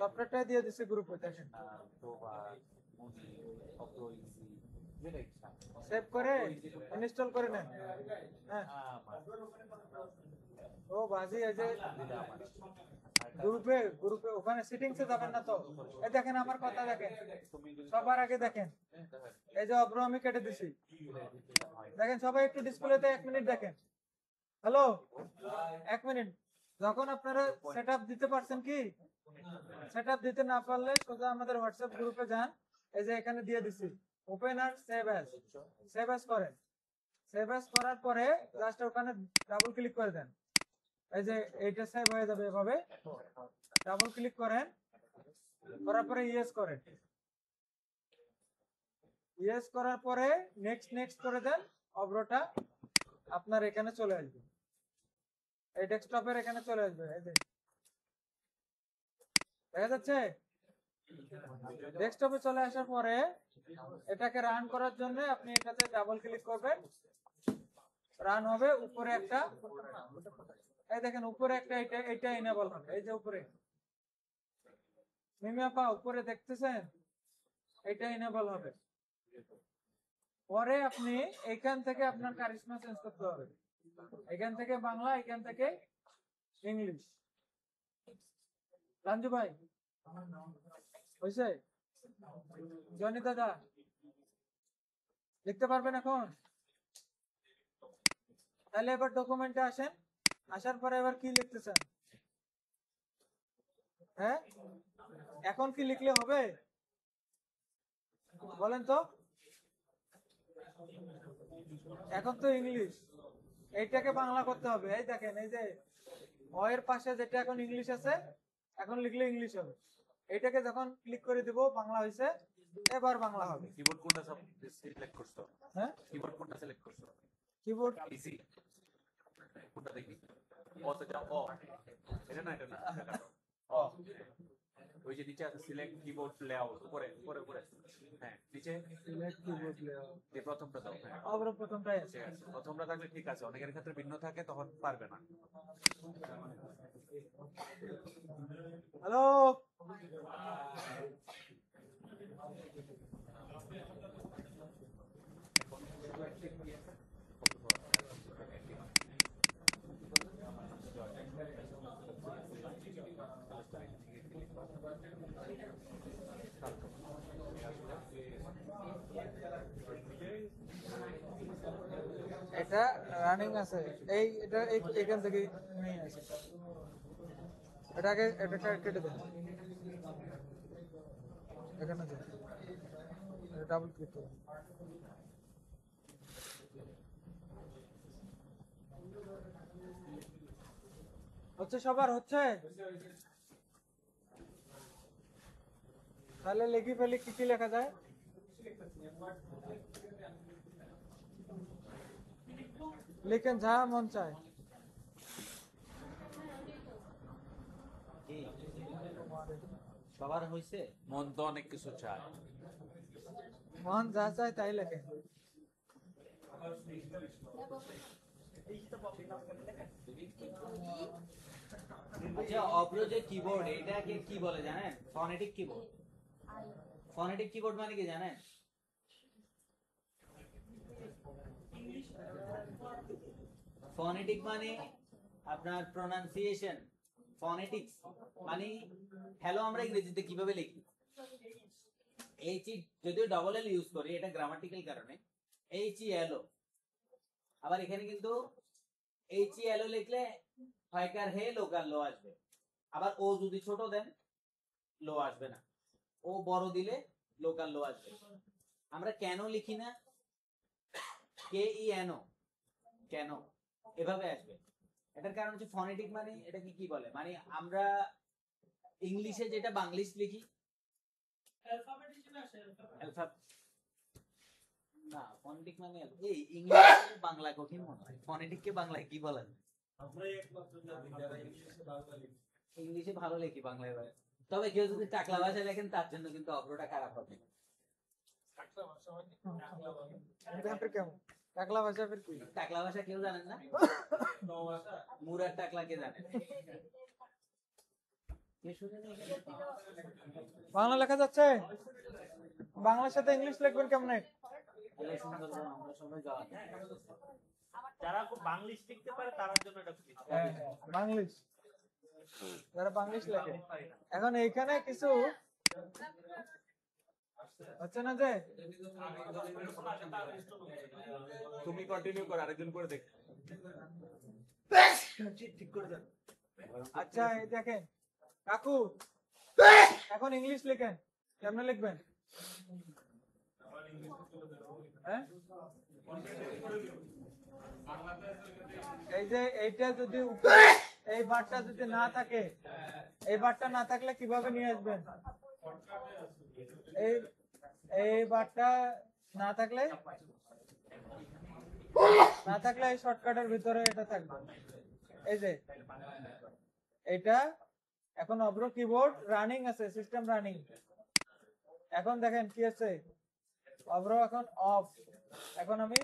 সফটওয়্যারটা দিয়ে দিছি গ্রুপে, দেখেন সেভ করে ইনস্টল করে নেন। হ্যাঁ ও বাজি এই যে গ্রুপে গ্রুপে ওখানে সেটিংসে যাবেন না তো, এই দেখেন আমার কথা দেখেন, সবার আগে দেখেন এই যে অব্র আমি কেটে দিছি, দেখেন সবাই একটু ডিসপ্লেতে 1 মিনিট দেখেন। Hello 1 minute. যখন আপনারা সেটআপ দিতে পারছেন, কি সেটআপ দিতে না পারলে সোজা আমাদের হোয়াটসঅ্যাপ গ্রুপে যান, এই যে এখানে দিয়ে দিছি ওপেন আর সেভ অ্যাজ, সেভ অ্যাজ করেন। সেভ অ্যাজ করার পরে জাস্ট ওখানে ডাবল ক্লিক করে দেন, এই যে এইটা সেভ হয়ে যাবে এভাবে। ডাবল ক্লিক করেন, করার পরে ইয়েস করেন, ইয়েস করার পরে নেক্সট নেক্সট করে দেন। অব্রটা আপনার এখানে চলে আসবে, এই ডেস্কটপের এখানে চলে আসবে। এই যে দেখা যাচ্ছে? ডেস্কটপে চলে আসার পরে এটাকে রান করার জন্য আপনি এটাতে ডাবল ক্লিক করবেন, রান হবে। উপরে একটা, এই দেখেন উপরে একটা, এটা এনেবল হবে। এই যে উপরে মিমিয়াপা উপরে দেখতেছেন, এটা এনেবল হবে। পরে আপনি এখান থেকে আপনার কারিশমা চেঞ্জ করতে হবে, এখান থেকে বাংলা, এখান থেকে ইংলিশ। রাঞ্জু ভাই হয়েছে? জনি দাদা লিখতে পারবেন এখন? তাহলে এবার ডকুমেন্টে আসেন, আসার পরে এবার কি লিখতে চান? হ্যাঁ, এখন কি লিখলে হবে বলেন তো? এখন তো ইংলিশ, এইটাকে বাংলা করতে হবে। এই দেখেন, এই যে অ এর পাশে যেটা এখন ইংলিশ আছে, এখন লিখলে ইংলিশ হবে। এইটাকে যখন ক্লিক করে দিব বাংলা হয়েছে, এবার বাংলা হবে। কিবোর্ড কোনটা সিলেক্ট করছো? হ্যাঁ, কিবোর্ড কোনটা সিলেক্ট করছো? কিবোর্ড ইজি কোনটা দেখি? ও তো যাও, ও এটা না, এটা না, ও ওই যে নিচে আছে সিলেক্ট কিবোর্ড লেআউট, উপরে উপরে উপরে, হ্যাঁ নিচে সিলেক্ট কিবোর্ড লেআউট, এই প্রথমটা দাও। হ্যাঁ আবার প্রথমটাই আছে। ঠিক আছে, প্রথমটা থাকলে ঠিক আছে, অনেকের ক্ষেত্রে ভিন্ন থাকে তখন পারবে না। হ্যালো, এটা রানিং আছে, এই এটা এখান থেকে নেই আছে। এটাকে এটা কেটে দেন, এখানে দেন, ডাবল ক্লিক করুন। হচ্ছে সবার হচ্ছে? তাহলে লিখি ফেলি, কি কি লেখা যায়? লিখেন যা মন চায়। সবার হয়েছে? মন তো অনেক কিছু চায়। মন যা চায় তাই লেখেন। আচ্ছা, অপ্রো যে কিবোর্ড, এটাকে কি বলে জানেন? Phonetic keyboard. ফনেটিক কিবোর্ড মানে কি জানেন? ফনেটিক মানে আপনার প্রোনাউন্সিয়েশন। ফনেটিক্স মানে হ্যালো আমরা ইংরেজিতে কিভাবে লিখি? এইচ ই, যদিও ডবল এল ইউজ করি, এটা গ্রামাটিক্যাল কারণে এইচ ই এল ও। আবার এখানে কিন্তু এইচ ই এল ও লিখলে হয়কার হে লোকাল লো আসবে। আবার ও যদি ছোট দেন লো আসবে না, ও বড় দিলে লোকাল লো আসবে। আমরা কেন লিখি না? কে ই এন ও, কেন এভাবে আসবে। এটার কারণ হচ্ছে ফনেটিক মানে এটাকে কি বলে, মানে আমরা ইংলিশে যেটা বাংলিশ লিখি, না ফনেটিক মানে এই ইংলিশে বাংলা কঠিন মনে হয়, ফনেটিককে বাংলায় কি বলা যায়? ইংলিশে ভালো লিখি, বাংলায় ভালো। তবে কেউ যদি টাকলা ভাষায় লেখেন তার জন্য কিন্তু অগ্রটা খারাপ হবে। কেমন টাকলা ভাষা? ফির কি টাকলা ভাষা কেউ জানেন না? মুরার টাকলা কে জানেন? বাংলা লেখা যাচ্ছে? বাংলার সাথে ইংলিশ লিখবেন কেমনে? আমরা সবাই জানি। যারা বাংলিশ লিখতে পারে তার জন্য এটা খুবই বাংলিশ, যারা বাংলিশ লেখে। এখন এইখানে কিছু হচ্ছে না যে, তুমি কন্টিনিউ করো, আরেকজন করে দেখ। ঠিক করে দেন। আচ্ছা এই দেখেন কাকু, এখন ইংলিশ লেখেন, কেমনে লিখবেন? হ্যাঁ, এই যে এইটা যদি এই বারটা যদি না থাকে, এই বারটা না থাকলে কিভাবে নিয়ে আসবেন? এই এই বারটা না থাকলে এই শর্টকাটের ভিতরে এটা থাকবে। এই যে এটা এখন অব্র কিবোর্ড রানিং আছে, সিস্টেম রানিং। এখন দেখেন কি আছে, অব্র এখন অফ। এখন আমি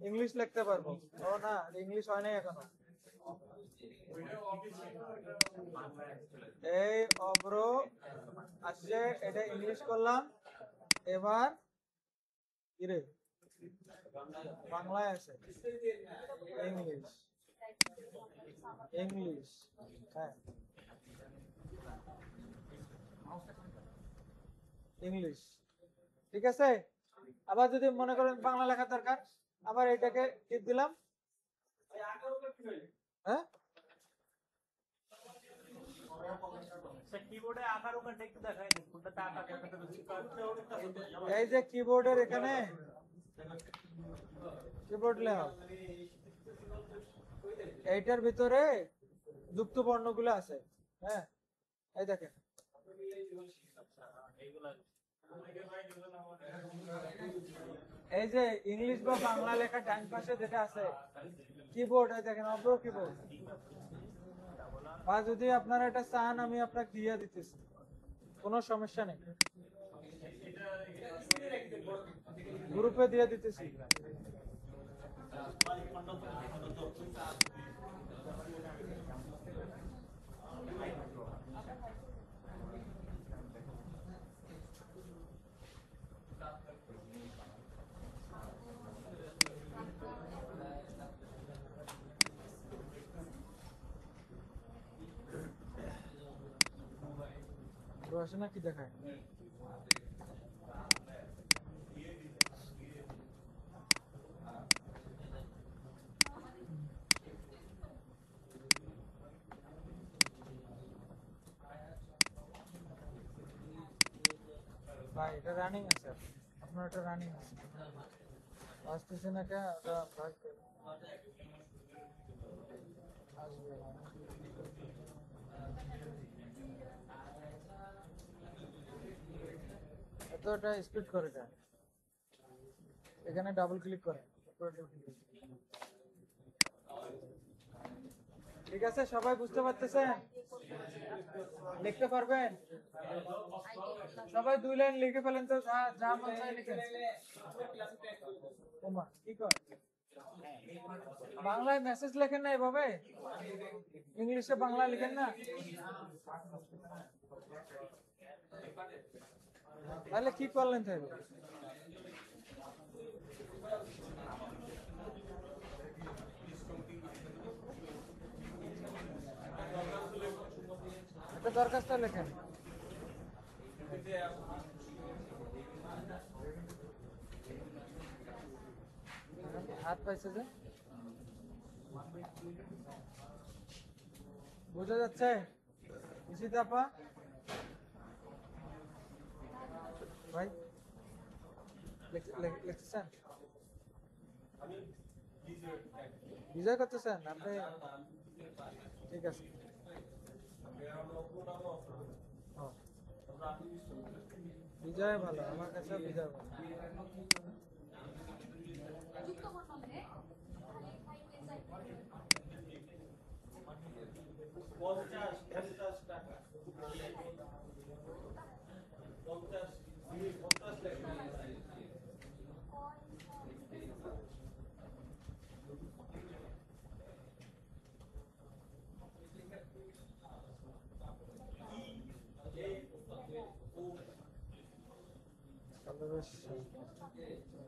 ইংলিশ লিখতে পারবো। ও না, ইংলিশ হয় নাই এখনো। এই অব্র আসছে, এটা ইংলিশ করলাম। এবার কি রে, বাংলায় আছে, ইংলিশ ইংলিশ, হ্যাঁ ইংলিশ, ঠিক আছে। আবার যদি মনে করেন বাংলা লেখা দরকার, আবার এটাকে টিপ দিলাম, হ্যাঁ কিবোর্ডে আকার ওখানে একটু দেখাই দিন কোনটা আকার এই যে কিবোর্ডের এখানে কিবোর্ড লেআউট, এইটার ভিতরে যুক্ত বর্ণগুলো আছে, হ্যাঁ এই দেখেন। এই যে ইংলিশ বা বাংলা লেখা ডান পাশে যেটা আছে কিবোর্ড, এই দেখেন অব্র কিবোর্ড। বা যদি আপনারা এটা চান আমি আপনাকে দিয়ে দিতেছি, কোনো সমস্যা নেই, গ্রুপে দিয়ে দিতেছি। আসে না কি দেখায়, ভাই এটা রানিং আছে, আপনার এটা রানিং আছে, আসতেছে না কে, ওটা ভাগ করে আসবে না। এতটা স্পিড করে এটা, এখানে ডাবল ক্লিক করে, ঠিক আছে। সবাই বুঝতে পারতেছেন, লিখতে পারবেন সবাই? 2 লাইন লিখে ফেলেন তো, যা যা মন চায় লিখেন। ওমা কি কর, বাংলায় মেসেজ লেখেন না এভাবে, ইংলিশে বাংলা লিখেন না, তাহলে কি করলেন তাহলে? একটা দরখাস্ত লেখেন, হাত পাইছে যে, বোঝা যাচ্ছে ইসিতা আপা? ভাই লিখতেছেন, বিজয় করতেছেন আপনি, ঠিক আছে। বিজয় ভালো, আমার কাছে বিজয় ভালো।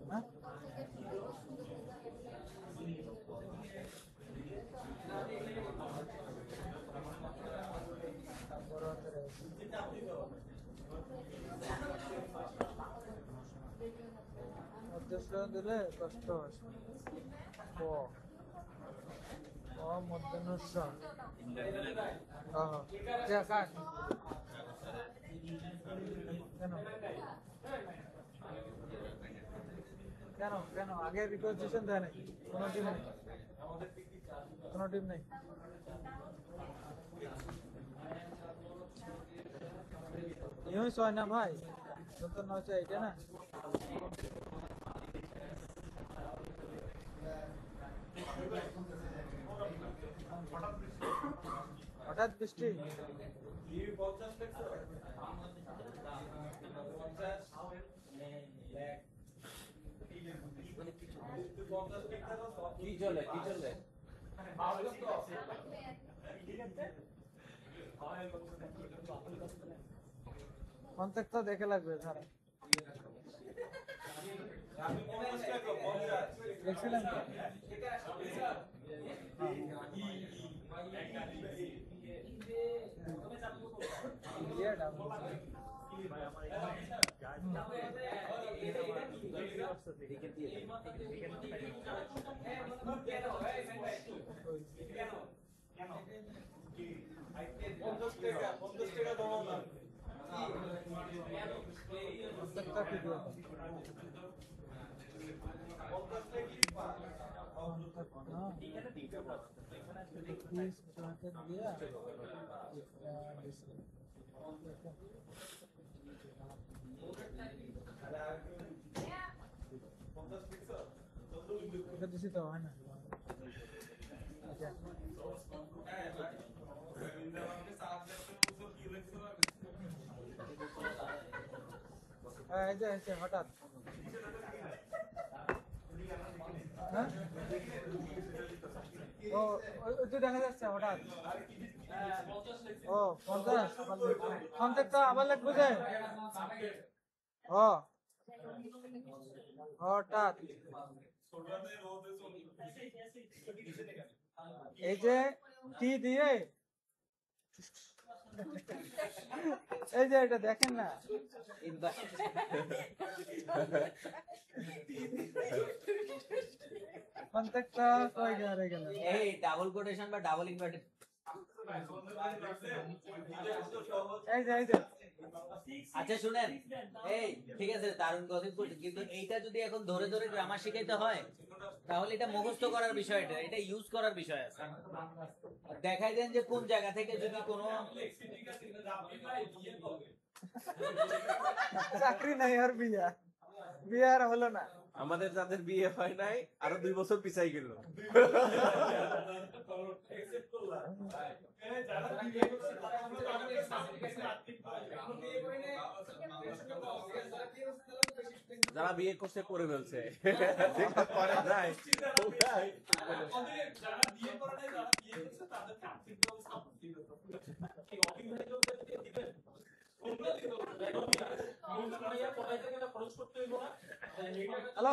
হ্যাঁ দিলে কষ্ট হয়, মধ্যাহ্ন কেন কেন কেন আগে রিকোয়েস্টেশন দেয় নাকি? কোনো টিম নেই, কোনো টিম নেই। ইউজ হয় না ভাই, নতুন হচ্ছে এটা না। হঠাৎ বৃষ্টি কি চলে কি চলে কন্টেক্টটা দেখে লাগবে স্যার দেখছিলেন তো? Yeah, double. কন্টেক্টটা কি দিয়ে দাও? এটা দিছি তো হয় না এই যে হঠাৎ হ্যাঁ ও ওই তো দেখা যাচ্ছে হঠাৎ ও 50 কন্ট্যাক্টটা আবার লিখবো যে ও হঠাৎ এই যে টি দিয়ে এই যে এটা দেখেন না কন্ট্যাক্টটা কই গেল এই ডাবল কোটেশন বা ডাবল ইনভার্টেড এই যে আচ্ছা শুনেন এই ঠিক আছে দারুণ গসিপ করছে কিন্তু এইটা যদি এখন ধরে ধরে গ্রামার শিখাইতে হয় তাহলে এটা মুখস্থ করার বিষয় এটা ইউজ করার বিষয় আছে দেখাই দেন যে কোন জায়গা থেকে যদি কোনো চাকরি নাই আর বিয়ে আর হলো না আমাদের যাদের বিয়ে হয় নাই আরো 2 বছর পিছাই গেল যারা বিয়ে করছে করে ফেলছে করে নাই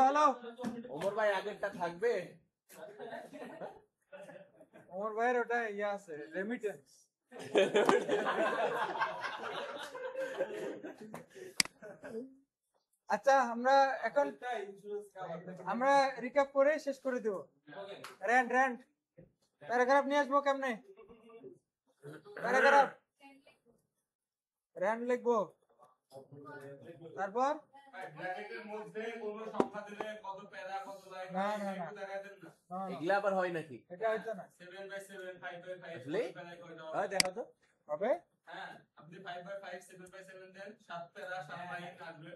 হ্যালো ওমর ভাই আগেরটা থাকবে ওমর ভাইয়ের ওটা ইয়ে আছে রেমিটেন্স আচ্ছা আমরা রিক্যাপ করে শেষ করে দেব র্যান্ড প্যারাগ্রাফ নিয়ে আসবো কেমনে প্যারাগ্রাফ র্যান্ড লিখবো তারপর না এগুলা আবার হয় নাকি এটা হইতো না আসলে দেখো তো হবে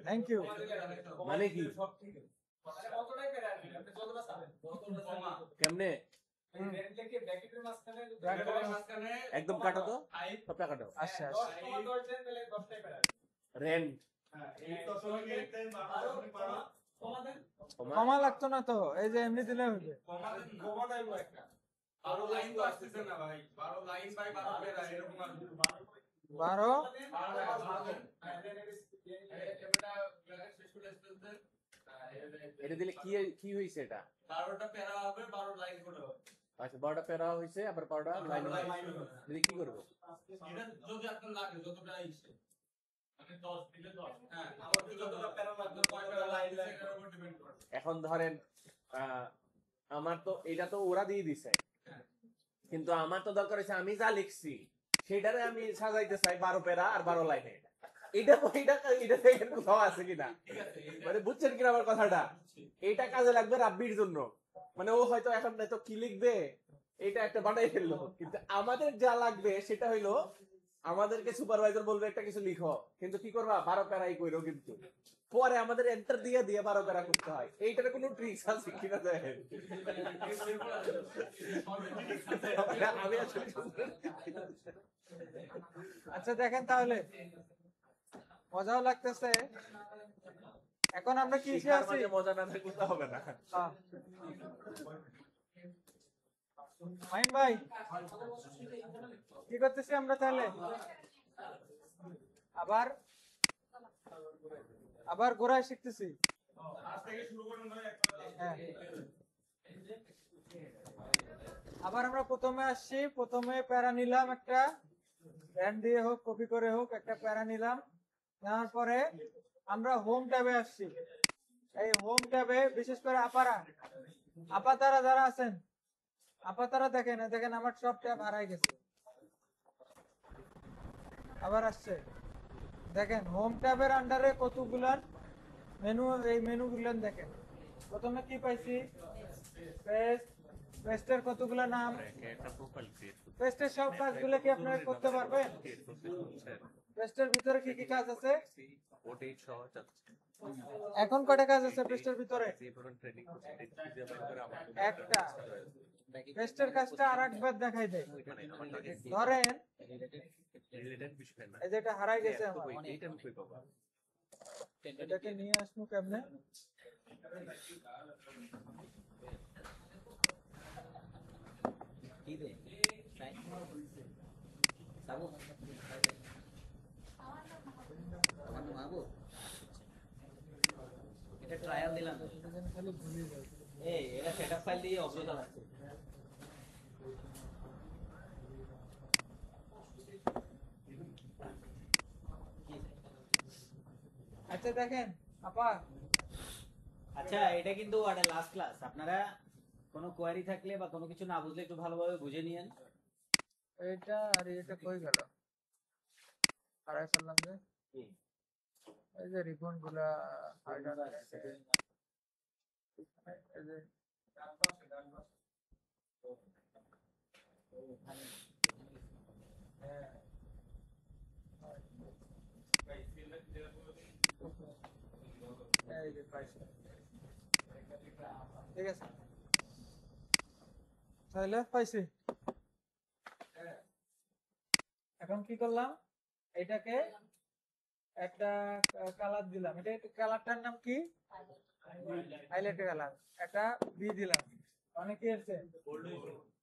থ্যাংক ইউ মানে কি কেমনে একদম কাটো তো সবটা কাটো আচ্ছা রেন্ট কমা লাগতো না তো এই যে এমনি দিলে হবে 12 এটা দিলে কি কি হইছে এটা 12টা প্যারা হবে 12 লাইন করে হবে আচ্ছা 12টা প্যারা হইছে আবার 12টা লাইন দিলে কি করব এটা যদি আপনার লাগে যতটা ইচ্ছে মানে 10 দিলে 10 হ্যাঁ আবার যতটা প্যারা লাগবে কয় প্যারা লাইন লাগে এর উপর ডিপেন্ড করে এখন ধরেন আমার তো এটা তো ওরা দিয়ে দিছে কিন্তু আমার তো দরকার হইছে আমি যা লিখছি সেটারে আমি সাজাইতে চাই 12 প্যারা আর 12 লাইনে এটা থেকে কোথাও আছে কিনা মানে বুঝছেন কিনা আমার কথাটা এইটা কাজে লাগবে রাব্বির জন্য মানে ও হয়তো এখন তো কি লিখবে এটা একটা বানাই ফেললো কিন্তু আমাদের যা লাগবে সেটা হইলো আমাদেরকে সুপারভাইজার বলবে একটা কিছু লিখো কিন্তু কি করবা 12 প্যারাই কইরো কিন্তু পরে আমাদের এন্টার দিয়ে দিয়ে 12 প্যারা করতে হয়। এইটার কোনো ট্রিক্স আছে কিনা দেখেন। আমি আসলে আচ্ছা দেখেন তাহলে মজাও লাগতেছে। এখন আমরা কি শিখার আছি? মাঝে মজা না থাকলে তো হবে না। হ্যাঁ। মাহিম ভাই কি করতেছি আমরা তাহলে? আবার আবার ঘোড়ায় শিখতেছি। হ্যাঁ। আবার আমরা প্রথমে আসছি, প্রথমে প্যারা নিলাম একটা, ব্যান্ড দিয়ে হোক কপি করে হোক একটা প্যারা নিলাম, নেওয়ার পরে আমরা হোম ট্যাবে আসছি। এই হোম ট্যাবে বিশেষ করে আপাতারা যারা আছেন, আপাতারা দেখেন, দেখেন আমার সব ট্যাব হারাই গেছে। আবার আসছে, দেখেন হোম ট্যাবের আন্ডারে কতগুলান মেনু, এই মেনুগুলান দেখেন। প্রথমে কি পাইছি? পেস্ট, পেস্টের কতগুলা নাম, পেস্টের সব কাজগুলো কি আপনারা করতে পারবেন? পেস্টের ভিতরে কি কি কাজ আছে? এখন কয়টা কাজ আছে পেস্টের ভিতরে? একটা। পেস্টের কাজটা আরেকবার দেখাই দেয়। ধরেন এই যেটা হারাই গেছে আমার, এটাকে নিয়ে আসবো কেমনে? কি রে সাবু বাবু এটা ট্রায়াল দিলাম। খালি ভুলে যাই। এই এটা সেটআপ ফাইল দিয়ে অগ্রতা আছে। আচ্ছা দেখেন আপা, আচ্ছা এটা কিন্তু লাস্ট ক্লাস, আপনারা কোনো কোয়ারি থাকলে বা কোনো কিছু না বুঝলে একটু ভালোভাবে বুঝে নিয়েন। এটা আর এটা কই গেল? হারাই ফেললাম যে। এই যে রিবন গুলা হাইডার আছে, এই যে হ্যাঁ। এই যে পাইছি। ঠিক আছে তাহলে পাইছি। এখন কি করলাম? এটাকে একটা কালার দিলাম। এটা কালারটার নাম কি? Highlight colour. একটা বি দিলাম। মানে কি হচ্ছে?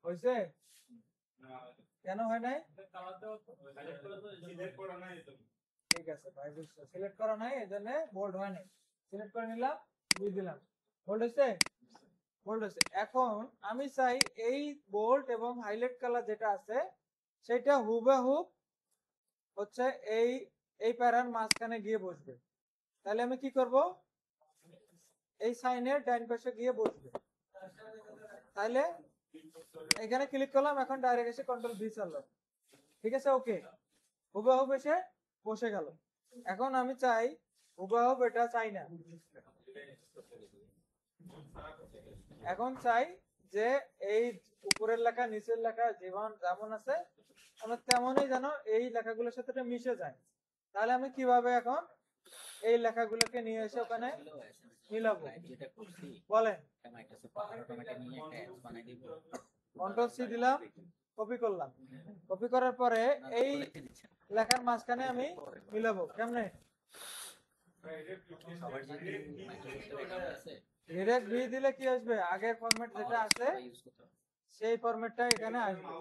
হয়েছে? কেন হয় নাই? ঠিক আছে ভাই, বুঝছো, সিলেক্ট করা নাই এজন্য বোল্ড হয় নাই। সিলেক্ট করে নিলাম, বি দিলাম, বোল্ড হয়েছে? বোল্ড হয়েছে। এখন আমি চাই এই বোল্ড এবং হাইলাইট কালার যেটা আছে সেটা হুবহু হচ্ছে এই এই প্যারার মাঝখানে গিয়ে বসবে। তাহলে আমি কি করব? এই সাইনের ডাইন পাশে গিয়ে বসবে। তাহলে এখানে ক্লিক করলাম, এখন ডাইরেক্ট এসে কন্ট্রোল ভি চালাম। ঠিক আছে, ওকে, হুবহু এসে বসে গেল। এখন আমি চাই হুবহু এটা চাই না, এখন চাই যে এই উপরের লেখা নিচের লেখা যেমন আছে আমার তেমনই যেন এই লেখাগুলোর সাথে এটা মিশে যায়। তাহলে আমি কিভাবে এখন এই লেখাগুলোকে নিয়ে এসে ওখানে মিলাবো? বলেন। কন্ট্রোল সি দিলাম, কপি করলাম। কপি করার পরে এই লেখার মাঝখানে আমি মিলাবো কেমনে? ডিরেক্ট ভি দিলে কি আসবে? আগের ফরম্যাট যেটা আছে সেই ফরম্যাটটা এখানে আসবে।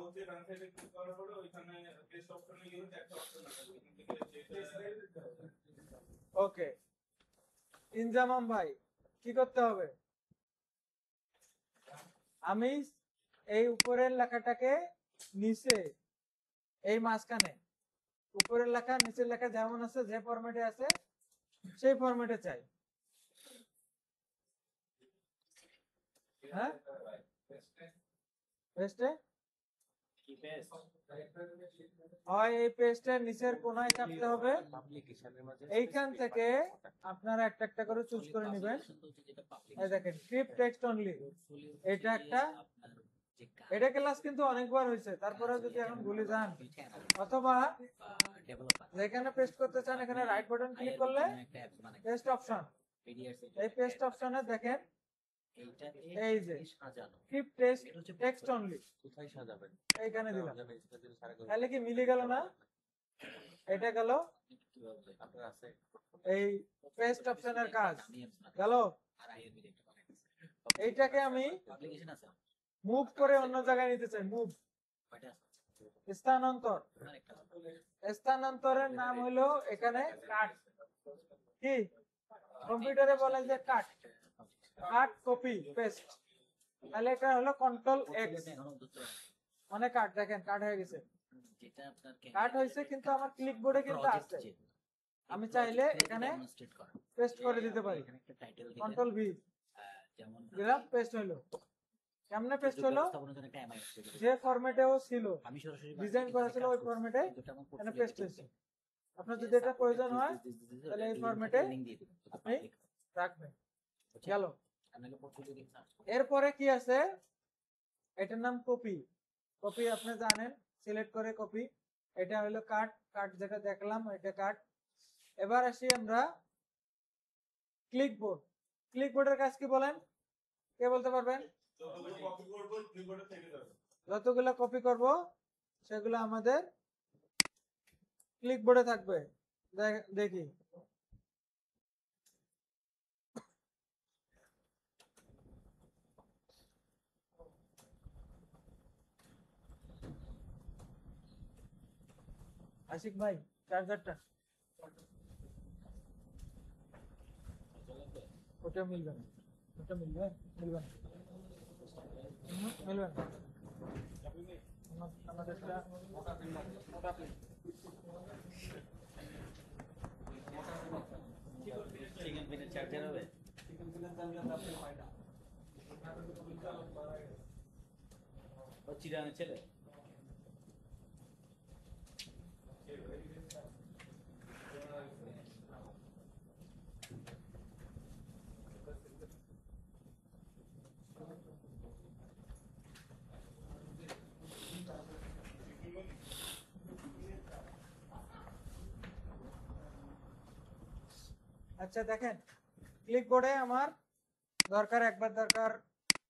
ওকে, ইনজামাম ভাই কি করতে হবে? আমি এই উপরের লেখাটাকে নিচে, এই মাঝখানে উপরের লেখা নিচের লেখা যেমন আছে, যে ফরম্যাটে আছে সেই ফরম্যাটে চাই। হ্যাঁ, পেস্টে হয় এই পেস্টের নিচের কোনায় চাপতে হবে। এইখান থেকে আপনারা একটা একটা করে চুজ করে নেবেন। এই দেখেন ক্রিপ্ট টেক্সট অনলি, এটা একটা এটা ক্লাস কিন্তু অনেকবার হয়েছে, তারপরে যদি এখন ভুলে যান, অথবা যেখানে পেস্ট করতে চান এখানে রাইট বাটন ক্লিক করলে পেস্ট অপশন, এই পেস্ট অপশনে দেখেন এই যে কিপ টেক্সট টেক্সট অনলি কোথায় সাজাবেন? এইখানে দিলাম, তাহলে কি মিলে গেল না? এটা গেল আপনার আছে? এই পেস্ট অপশনের কাজ গেল। এইটাকে আমি মুভ করে অন্য জায়গায় নিতে চাই, মুভ স্থানান্তর। স্থানান্তরের নাম হলো এখানে কাট, কি কম্পিউটারে বলে যে কাট, কাট কপি পেস্ট। তাহলে এটা হলো কন্ট্রোল এক্স, মানে কাট, দেখেন কাট হয়ে গেছে, কাট হয়েছে, কিন্তু আমার ক্লিক বোর্ডে কিন্তু আছে। আমি চাইলে এখানে পেস্ট করে দিতে পারি, কন্ট্রোল ভি দিলাম, পেস্ট হলো। কেমনে পেস্ট হলো? যে ফরম্যাটে ও ছিল, ডিজাইন করা ছিল ওই ফরম্যাটে এখানে পেস্ট হয়েছে। আপনার যদি এটা প্রয়োজন হয় তাহলে এই ফরম্যাটে আপনি রাখবেন, গেল। এরপরে কি আছে, এটার নাম কপি। কপি আপনি জানেন, সিলেক্ট করে কপি। এটা হলো কাট, কাট যেটা দেখলাম এটা কাট। এবার আসি আমরা ক্লিকবোর্ড। ক্লিকবোর্ডের কাজ কি বলেন, কে বলতে পারবেন? যতগুলো কপি করব সেগুলো আমাদের ক্লিকবোর্ডে থাকবে। দেখি আশিক ভাই, চার্জারটা ওটা মিলবে না, ওটা মিলবে মিলবে না, মিলবে না। আমাদেরটা মোটা প্লেট। চিকেন পিনের চার্জার হবে, ও চিরানের ছেলে। আচ্ছা দেখেন, ক্লিকবোর্ডে আমার দরকার, একবার দরকার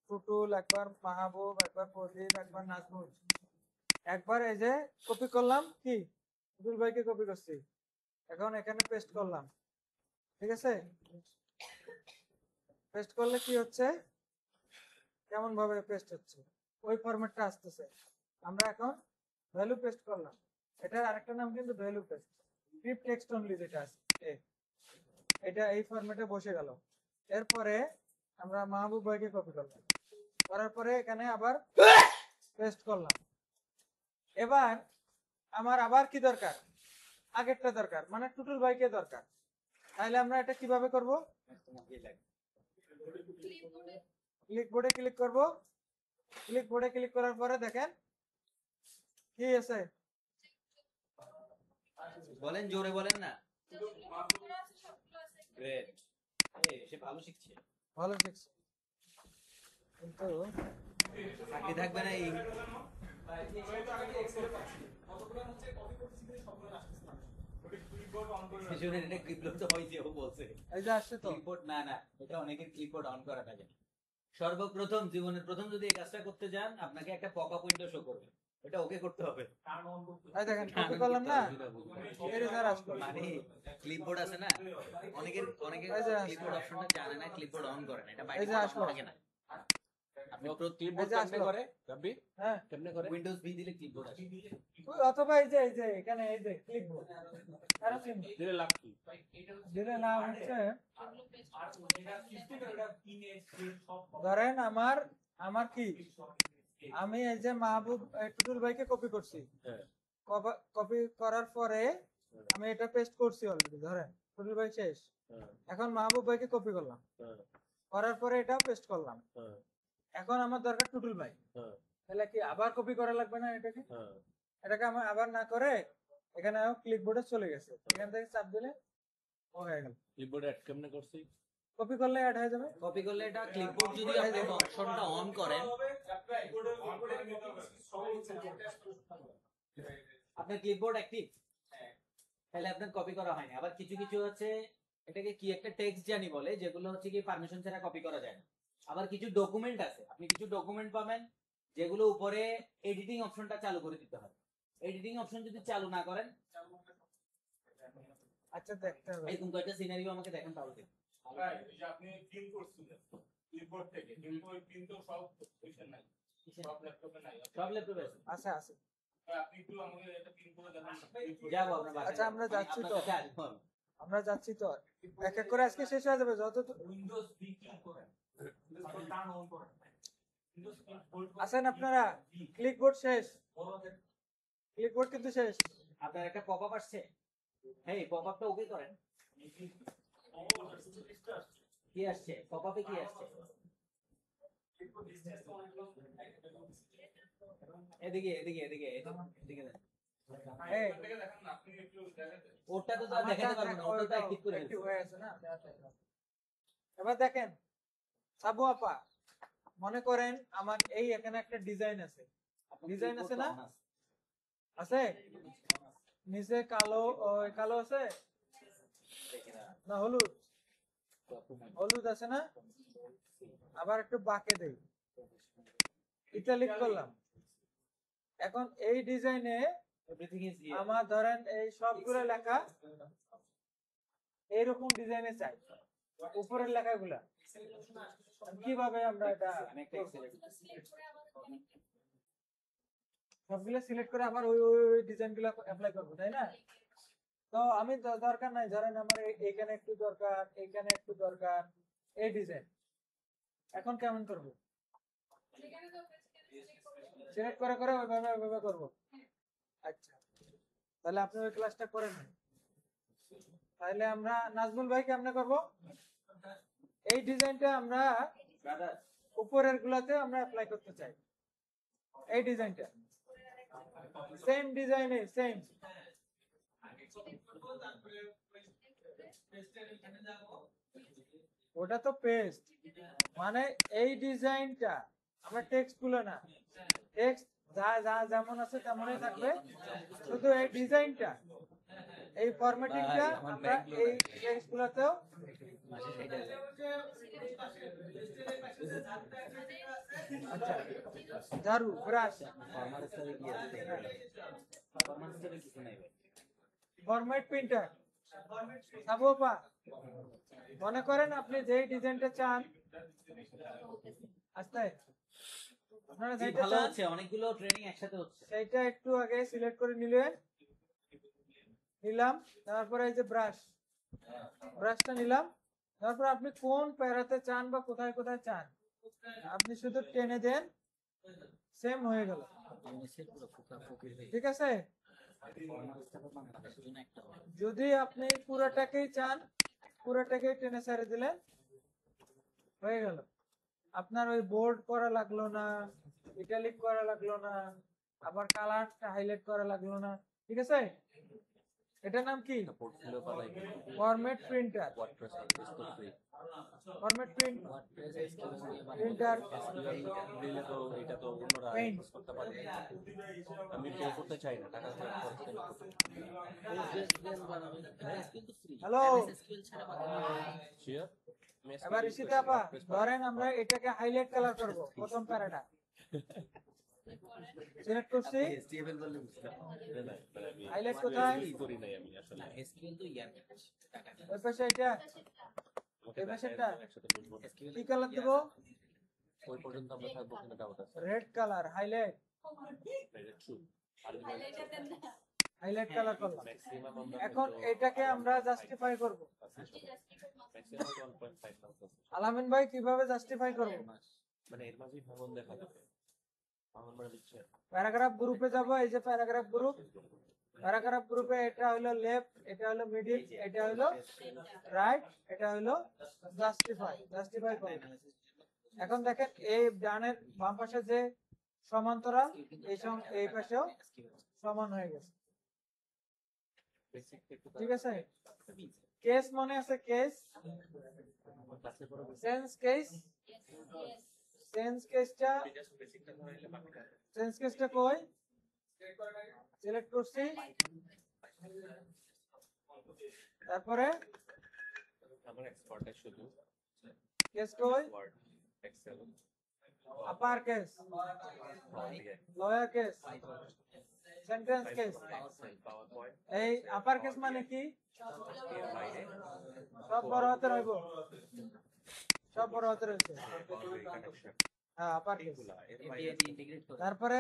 টুটুল, একবার মাহবুব, একবার প্রদীপ, একবার নাজমুল। একবার এই যে কপি করলাম, কি টুটুল ভাইকে কপি করছি, এখন এখানে পেস্ট করলাম, ঠিক আছে? পেস্ট করলে কি হচ্ছে, কেমন ভাবে পেস্ট হচ্ছে, ওই ফরম্যাটটা আসতেছে। আমরা এখন ভ্যালু পেস্ট করলাম, এটার আরেকটা নাম কিন্তু value paste, keep text only যেটা আছে এটা এই ফরম্যাটে বসে গেল। এরপরে আমরা মাহবুব ভাইকে কপি করলাম, করার পরে এখানে আবার পেস্ট করলাম। এবার আমার আবার কি দরকার, আগেরটা দরকার, মানে টুটুল ভাইকে দরকার। তাহলে আমরা এটা কিভাবে করব, ক্লিকবোর্ডে ক্লিক করব। ক্লিকবোর্ডে ক্লিক করার পরে দেখেন কি আছে, বলেন, জোরে বলেন না। গ্রেট, সে ভালো শিখছে, ভালো শিখছে, কিন্তু চাকরি থাকবে না। এই শুনেন, এটা ক্লিপবোর্ড তো হয়েছে, ও বলছে এই যে আসছে তো। ক্লিপবোর্ড না, না, এটা অনেকের ক্লিপবোর্ড অন করা থাকে না। সর্বপ্রথম জীবনের প্রথম যদি এই কাজটা করতে যান, আপনাকে একটা পপআপ উইন্ডো শো করবে, এটা ওকে করতে হবে। এই দেখেন কপি করলাম না, এরেজার আসলো। মানে ক্লিপবোর্ড আছে না, অনেকের এই যে ক্লিপবোর্ড অপশনটা জানে না, ক্লিপবোর্ড অন করে না, এটা এই যে বাইরে আসলো। থাকে না। আপনি তো ক্লিপবোর্ড এই যে কেমনে আসলো। করে রাব্বি? হ্যাঁ, কেমনে করে? উইন্ডোজ ভি দিলে ক্লিপবোর্ড আসে। অথবা এই যে এখানে এই যে ক্লিকবোর্ড, আরো চিহ্ন দিলে লাভ কি? দিলে নাম হচ্ছে, ধরেন আমার কি, আমি এই যে মাহবুব টুটুল ভাইকে কপি করছি, হ্যাঁ। কপি করার পরে আমি এটা পেস্ট করছি অলরেডি, ধরেন টুটুল ভাই শেষ। হ্যাঁ, এখন মাহবুব ভাইকে কপি করলাম, হ্যাঁ, করার পরে এটা পেস্ট করলাম। হ্যাঁ, এখন আমার দরকার টুটুল ভাই, হ্যাঁ, তাহলে কি আবার কপি করা লাগবে না এটাকে? হ্যাঁ। এটাকে আমার আবার না করে এখানে ক্লিকবোর্ডে চলে গেছে, এখান থেকে চাপ দিলে ও হয়ে গেল। ক্লিপবোর্ড অ্যাড কেমনে করছি? কপি করলে অ্যাড হয়ে যাবে। কপি করলে এটা ক্লিপবোর্ড যদি আপনি অপশনটা অন করেন, আপনার ক্লিপবোর্ড অ্যাক্টিভ, তাহলে আপনার কপি করা হয়নি। আবার কিছু কিছু হচ্ছে এটাকে কি একটা টেক্সট জানি বলে, যেগুলো হচ্ছে কি পারমিশন ছাড়া কপি করা যায় না। আবার কিছু ডকুমেন্ট আছে, আপনি কিছু ডকুমেন্ট পাবেন যেগুলো উপরে এডিটিং অপশনটা চালু করে দিতে হবে। এডিটিং অপশন যদি চালু না করেন, আচ্ছা দেখতে হবে। এরকম কয়েকটা সিনারিও আমাকে দেখেন তাহলে দেখুন। আপনি প্রিন্ট করছিলেন ক্লিপবোর্ড থেকে, কিন্তু ওই প্রিন্ট তো সব নাই, সব ল্যাপটপে নাই। সব ল্যাপটপে আছে। আছে আছে। আপনি একটু আমাকে এটা প্রিন্ট করে দেখান। যাবো আপনার বাসায়। আচ্ছা, আমরা যাচ্ছি তো। আপনার কাছে আসবো। আমরা যাচ্ছি তো, এক এক করে আজকে শেষ হয়ে যাবে যত। উইন্ডোজ বি ক্লিক করেন, তারপর টার্ন অন করেন। উইন্ডোজ ক্লিক আসেন আপনারা, ক্লিকবোর্ড শেষ, ক্লিকবোর্ড কিন্তু শেষ। আপনার একটা পপআপ আসছে, এই পপআপটা ওকে করেন। কি আসছে পপআপে? কি আসছে? এদিকে এদিকে এদিকে এদিকে দেন। এই, দেখান না, আপনি একটু দেখেন। ওটা তো আর দেখাতে পারবো না, ওটা তো অ্যাক্টিভ করে active ফেলছি। হয়ে আছে না। এবার দেখেন সাবু আপা, মনে করেন আমার এই এখানে একটা ডিজাইন আছে, ডিজাইন আছে না? আছে নিচে কালো, ওই কালো আছে না হলুদ? হলুদ আছে না? আবার একটু বাঁকে দেই, ইটালিক করলাম। এখন এই ডিজাইনে এভরিথিং ইজ হিয়ার। আমার ধরেন এই সবগুলো লেখা এইরকম ডিজাইনে চাই, উপরের লেখাগুলা কিভাবে আমরা এটা আমি একটা সবগুলো সিলেক্ট করে আবার ওই ওই ডিজাইন গুলা অ্যাপ্লাই করবো, তাই না? তো আমি দরকার নাই, ধরেন আমার এইখানে একটু দরকার, এইখানে একটু দরকার, এই ডিজাইন এখন কেমন করব? সিলেক্ট করে করে ওইভাবে ওইভাবে করবো। আচ্ছা, তাহলে আপনি ওই ক্লাসটা করেন। তাহলে আমরা নাজমুল ভাই কেমনে করব? এই ডিজাইনটা আমরা ব্রাদার উপরের গুলাতে আমরা অ্যাপ্লাই করতে চাই। এই ডিজাইনটা সেম ডিজাইনে সেম। ওটা তো পেস্ট, মানে এই ডিজাইনটা আমরা টেক্সট গুলো না, টেক্সট যা যা যেমন আছে তেমনই থাকবে, শুধু এই ডিজাইনটা, এই ফরম্যাটিংটা আমরা এই টেক্সট গুলোতেও। আচ্ছা, ঝাড়ু, ব্রাশ, ফরম্যাট প্রিন্টার, সাবুপা, মনে করেন আপনি যেই ডিজাইনটা চান, আস্তে আপনারা যেটা ভালো চান হচ্ছে, অনেকগুলো ট্রেনিং একসাথে হচ্ছে। সেইটা একটু আগে সিলেক্ট করে নিলাম, তারপরে এই যে ব্রাশটা নিলাম, তারপর আপনি কোন প্যারাতে চান বা কোথায় কোথায় চান আপনি শুধু টেনে দেন, সেম হয়ে গেল। ঠিক আছে? যদি আপনি পুরোটাকেই চান, পুরোটাকেই টেনে ছেড়ে দিলেন, হয়ে গেল। আপনার ওই বোল্ড করা লাগলো না, ইটালিক করা লাগলো না, আবার কালারটা হাইলাইট করা লাগলো না। ঠিক আছে? এটার নাম কি? Format printer. Format printer paint. আমি পে করতে চাই না, টাকা হ্যালো, এবার ইসিতে আপা ধরেন আমরা এটাকে হাইলাইট কালার করব, প্রথম প্যারাটা সিলেক্ট করছি, হাইলাইট কোথায়? করি নাই আমি আসলে। ওই পাশে এটা, এই পাশেরটা কি কালার দেব? ওই পর্যন্ত আমরা থাকবো কিনা ডাউট আছে। Red colour highlight, highlight colour করলাম। ম্যাক্সিমাম আমরা এখন এটাকে আমরা জাস্টিফাই করব। ম্যাক্সিমাম 1.5 লাখ আছে। আলামিন ভাই কিভাবে জাস্টিফাই করব? মানে এর মাঝে ভাঙন দেখা যাবে। ভাঙন মানে দিচ্ছে প্যারাগ্রাফ গ্রুপে যাব, এই যে প্যারাগ্রাফ গ্রুপে এটা হলো লেফট, এটা হলো মিডল, এটা হলো রাইট, এটা হলো জাস্টিফাই করব। এখন দেখেন এই ডানের বাম পাশে যে সমান্তরাল, এই পাশেও সমান হয়ে গেছে। ঠিক আছে? কেস মনে আছে? কেস আছে পুরো চেঞ্জ কেস চেঞ্জ কেসটা কই সিলেক্ট করছি তারপরে আমার এক্সপার্টে শুধু কেস কই Word Excel upper case lower case sentence case PowerPoint এই আপার কেস মানে কি এর বাইরে সব বড় হাতের হইব সব বড় হাতের হইছে বাউন্ডারি কানেকশন হ্যাঁ আপার কেস এগুলা এর এটি বাইরে এটি ইন্টিগ্রেট করে তারপরে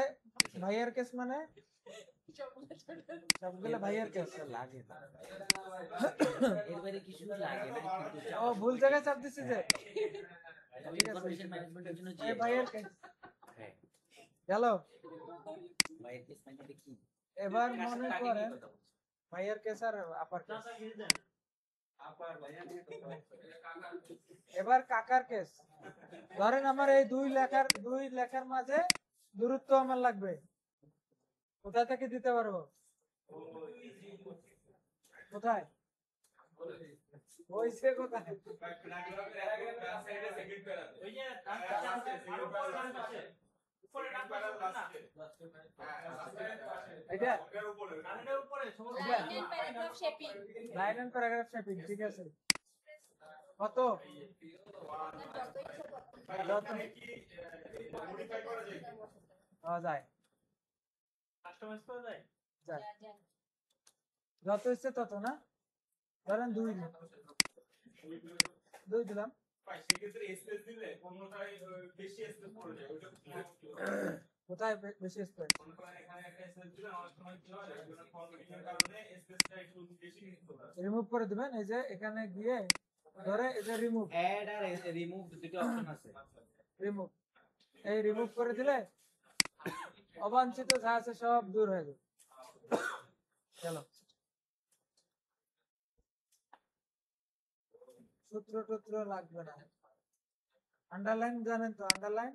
ভাইয়ের কেস মানে সবগুলো ভাইয়ের কেস লাগে না এর বাইরে কিছু লাগে না কিন্তু ও ভুল জায়গায় চাপ দিছি যে ইনফরমেশন ম্যানেজমেন্টের জন্য এই ভাইয়ের কেস হ্যাঁ গেল বাইরের কেস মানে কি এবার মনে করেন ভাইয়ের কেস আর আপার কেস এবার কাকার কেস ধরেন আমার এই দুই লেখার মাঝে দূরত্ব আমার লাগবে কোথা থেকে দিতে পারবো কোথায় হইছে কোথায় ওই যে উপরে ডান পাশে না এটা কারেন্টের উপরে সমস্যা এটা লাইন এন্ড প্যারাগ্রাফ শেপিং ঠিক আছে কত যায় কাস্টমাইজ করা যায় যায় যত ইচ্ছে তত না ধরেন দুই দিলাম কোথায় বেশি স্পেস রিমুভ করে দিবেন এই যে এখানে গিয়ে ধরে এই যে রিমুভ অ্যাড আর রিমুভ দুটো অপশন আছে রিমুভ এই রিমুভ করে দিলে অবাঞ্ছিত যা আছে সব দূর হয়ে যাবে চলো সূত্র টুত্র লাগবে না আন্ডারলাইন জানেন তো আন্ডারলাইন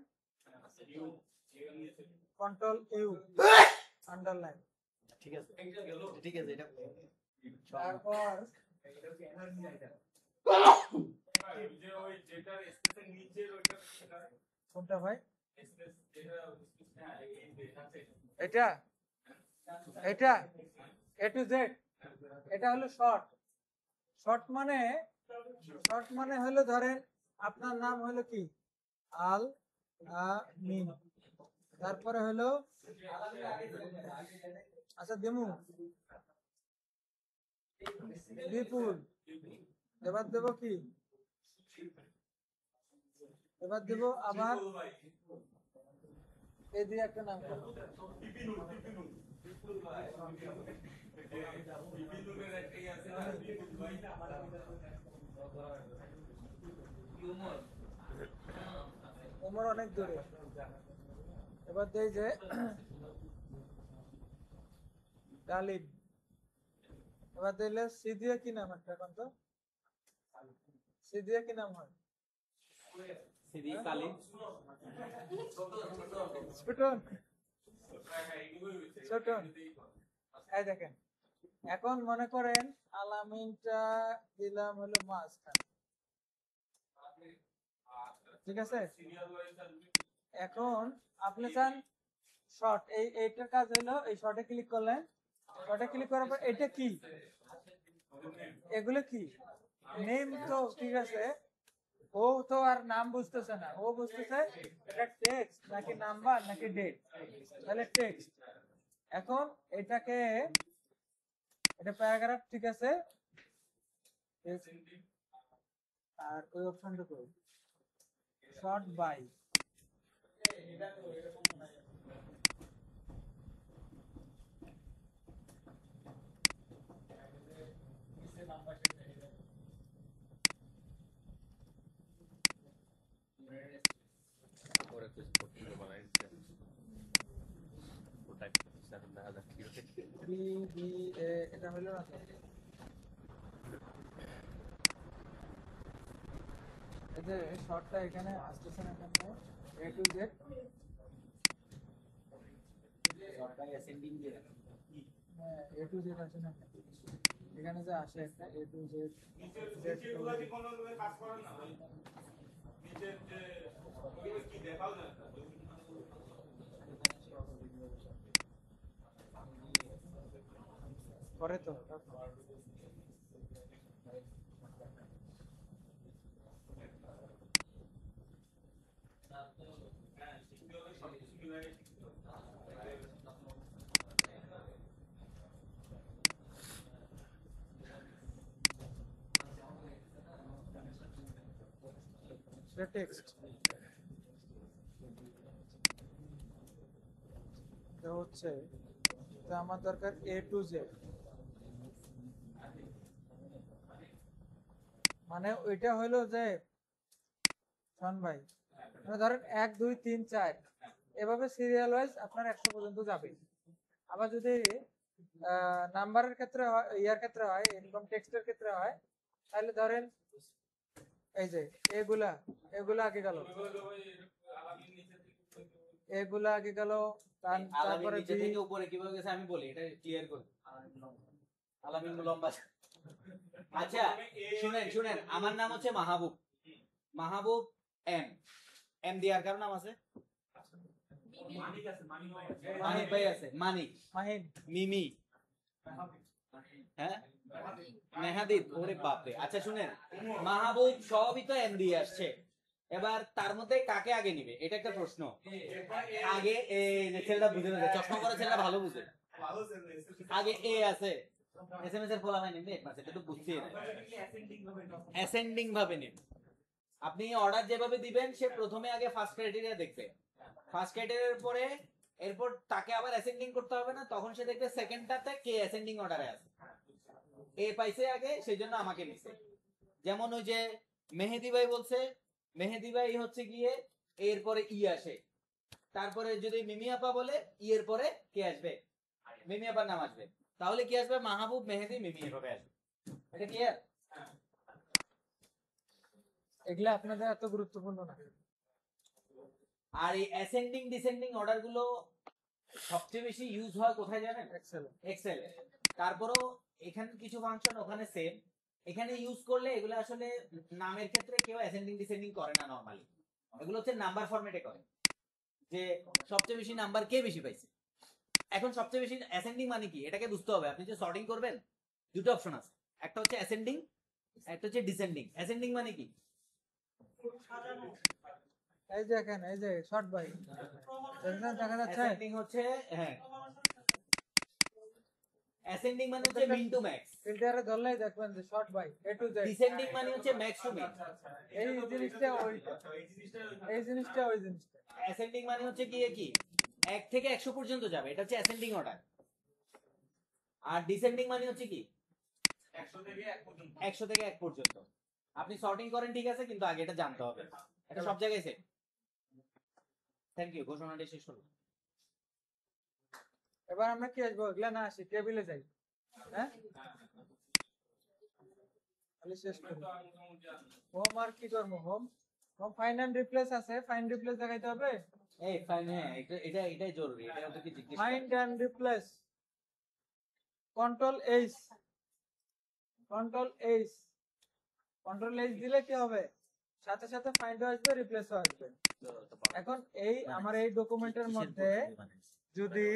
কন্ট্রোল ইউ আন্ডারলাইন ঠিক আছে ঠিক আছে এটা তারপর কোনটা ভাই এটা এটা এ টু জেড এটা হলো শর্ট মানে হলো ধরেন আপনার নাম হলো কি আল আমিন তারপরে হলো আচ্ছা দেমু বিপুল এবার দেব কি এবার দেব আবার এই দিয়ে একটা নাম করো ওমর অনেক দূরে এবার দেই যে গালিব এবার দিলে সি দিয়ে কি নাম একটা এখন তো সি দিয়ে কি নাম হয় সিডি কালি ছোটন ছোটন এই দেখেন এখন মনে করেন আলামিনটা দিলাম হলো মাঝখানে ঠিক আছে এখন আপনি চান শর্ট এইটার কাজ হলো এই শর্টে ক্লিক করলেন শর্টে ক্লিক করার পর এটা কি এগুলো কি নেম তো ঠিক আছে ও তো আর নাম বুঝতেছে না ও বুঝতেছে এটা টেক্সট নাকি নাম্বার নাকি ডেট তাহলে টেক্সট এখন এটাকে এটা প্যারাগ্রাফ ঠিক আছে আর ওই অপশনটা কই শর্ট বাই और कुछ फोटो बनाई है वो टाइप से ना आधा क्लियर বি বি এ এটা হলো না তো এই যে শর্টটা এখানে আসতেছে না কেন এ টু জেড সরকারি অ্যাসেন্ডিং দিয়ে এ টু জেড আসে না এখানে যে আসে একটা এ টু জেড করে তো টেক্সট হচ্ছে তো আমার দরকার A to Z, মানে ওইটা হলো যে শোন ভাই, মানে ধরেন 1 2 3 4 এভাবে সিরিয়াল ওয়াইজ আপনার 100 পর্যন্ত যাবে। আবার যদি নাম্বারের ক্ষেত্রে হয়, ইয়ার ক্ষেত্রে হয়, ইনকাম টেক্সটের ক্ষেত্রে হয়, তাহলে ধরেন এই যে এগুলা আগে গেল, এগুলা আগে গেল, তারপরে নিচে থেকে উপরে কিভাবে গেছে আমি বলি, এটা ক্লিয়ার করি। আলামিন লম্বা। আচ্ছা শুনেন, আমার নাম হচ্ছে মাহবুব এম দিয়ার কার নাম আছে? মানিক ভাই আছে, মাহিন, মিমি, হ্যাঁ মেহাদিদ, ওরে বাপরে। আচ্ছা শুনেন, মাহবুব সবই তো এম দিয়ে আসছে, এবার তার মধ্যে কাকে আগে নিবে এটা একটা প্রশ্ন। আগে ছেলেটা বুঝে না, চশমা পরে ছেলেটা ভালো বুঝে, আগে এ আছে এসএমএস এর ফলাফল নেবে, এটা তো বুঝছি অ্যাসেন্ডিং ভাবে নেবে। আপনি অর্ডার যেভাবে দিবেন, সে প্রথমে আগে ফার্স্ট ক্রাইটেরিয়া দেখবে, ফার্স্ট ক্রাইটেরিয়ার পরে এরপর তাকে আবার অ্যাসেন্ডিং করতে হবে না, তখন সে দেখবে সেকেন্ডটাতে কে অ্যাসেন্ডিং অর্ডারে আছে, এ পাইছে আগে সেই জন্য আমাকে নিছে। যেমন ওই যে মেহেদি ভাই বলছে, মেহেদি ভাই হচ্ছে গিয়ে এরপরে ই আসে, তারপরে যদি মিমি আপা বলে ই এর পরে কে আসবে, মিমি আপার নাম আসবে, তাহলে কি আসবে মাহবুব মেহেদি মিমি এভাবে আসবে। এটা ক্লিয়ার? এগুলা আপনাদের এত গুরুত্বপূর্ণ না। আর এই অ্যাসেন্ডিং ডিসেন্ডিং অর্ডার গুলো সবচেয়ে বেশি ইউজ হয় কোথায় জানেন? এক্সেল। তারপরও এখানে কিছু ফাংশন ওখানে সেম, এখানে ইউজ করলে এগুলো আসলে নামের ক্ষেত্রে কেউ অ্যাসেন্ডিং ডিসেন্ডিং করে না নরমালি, এগুলো হচ্ছে নাম্বার ফরম্যাটে করে, যে সবচেয়ে বেশি নাম্বার কে বেশি পাইছে। এখন সবচেয়ে বেশি অ্যাসেন্ডিং মানে কি এটাকে বুঝতে হবে। আপনি যে সর্টিং করবেন দুটো অপশন আছে, একটা হচ্ছে অ্যাসেন্ডিং, একটা হচ্ছে ডিসেন্ডিং। অ্যাসেন্ডিং মানে কি? এই যে এখানে এই যে শর্ট ভাই দেখা যাচ্ছে, অ্যাসেন্ডিং হচ্ছে, হ্যাঁ অ্যাসেন্ডিং মানে হচ্ছে মিন টু ম্যাক্স, ফিল্টারে ধরলেই দেখবেন যে শর্ট ভাই A to Z। ডিসেন্ডিং মানে হচ্ছে ম্যাক্স টু মিন। এই জিনিসটা ওইটা, এই জিনিসটা ওই জিনিসটা। অ্যাসেন্ডিং মানে হচ্ছে কি 1 থেকে 100 পর্যন্ত যাবে, এটা হচ্ছে অ্যাসেন্ডিং অর্ডার। আর ডিসেন্ডিং মানে হচ্ছে কি 100 থেকে 1 পর্যন্ত। আপনি সর্টিং করেন ঠিক আছে, কিন্তু আগে এটা জানতে হবে, এটা সব জায়গায় সেম। থ্যাংক ইউ, ঘোষণাটা শেষ হলো। এবার আমরা কি আসবো, এগুলা না আসি টেবিলে যাই, হ্যাঁ তাহলে শেষ করি। হোম আর কি করবো, হোম ফাইন্ড এন্ড রিপ্লেস আছে, ফাইন্ড রিপ্লেস দেখাইতে হবে। এই ফাইন, হ্যাঁ এটাই জরুরি, এটা ওকে জিজ্ঞেস find and replace, control H দিলে কি হবে, সাথে সাথে ফাইন্ড আসবে, রিপ্লেস আসবে। এখন এই আমার এই ডকুমেন্টের মধ্যে যদি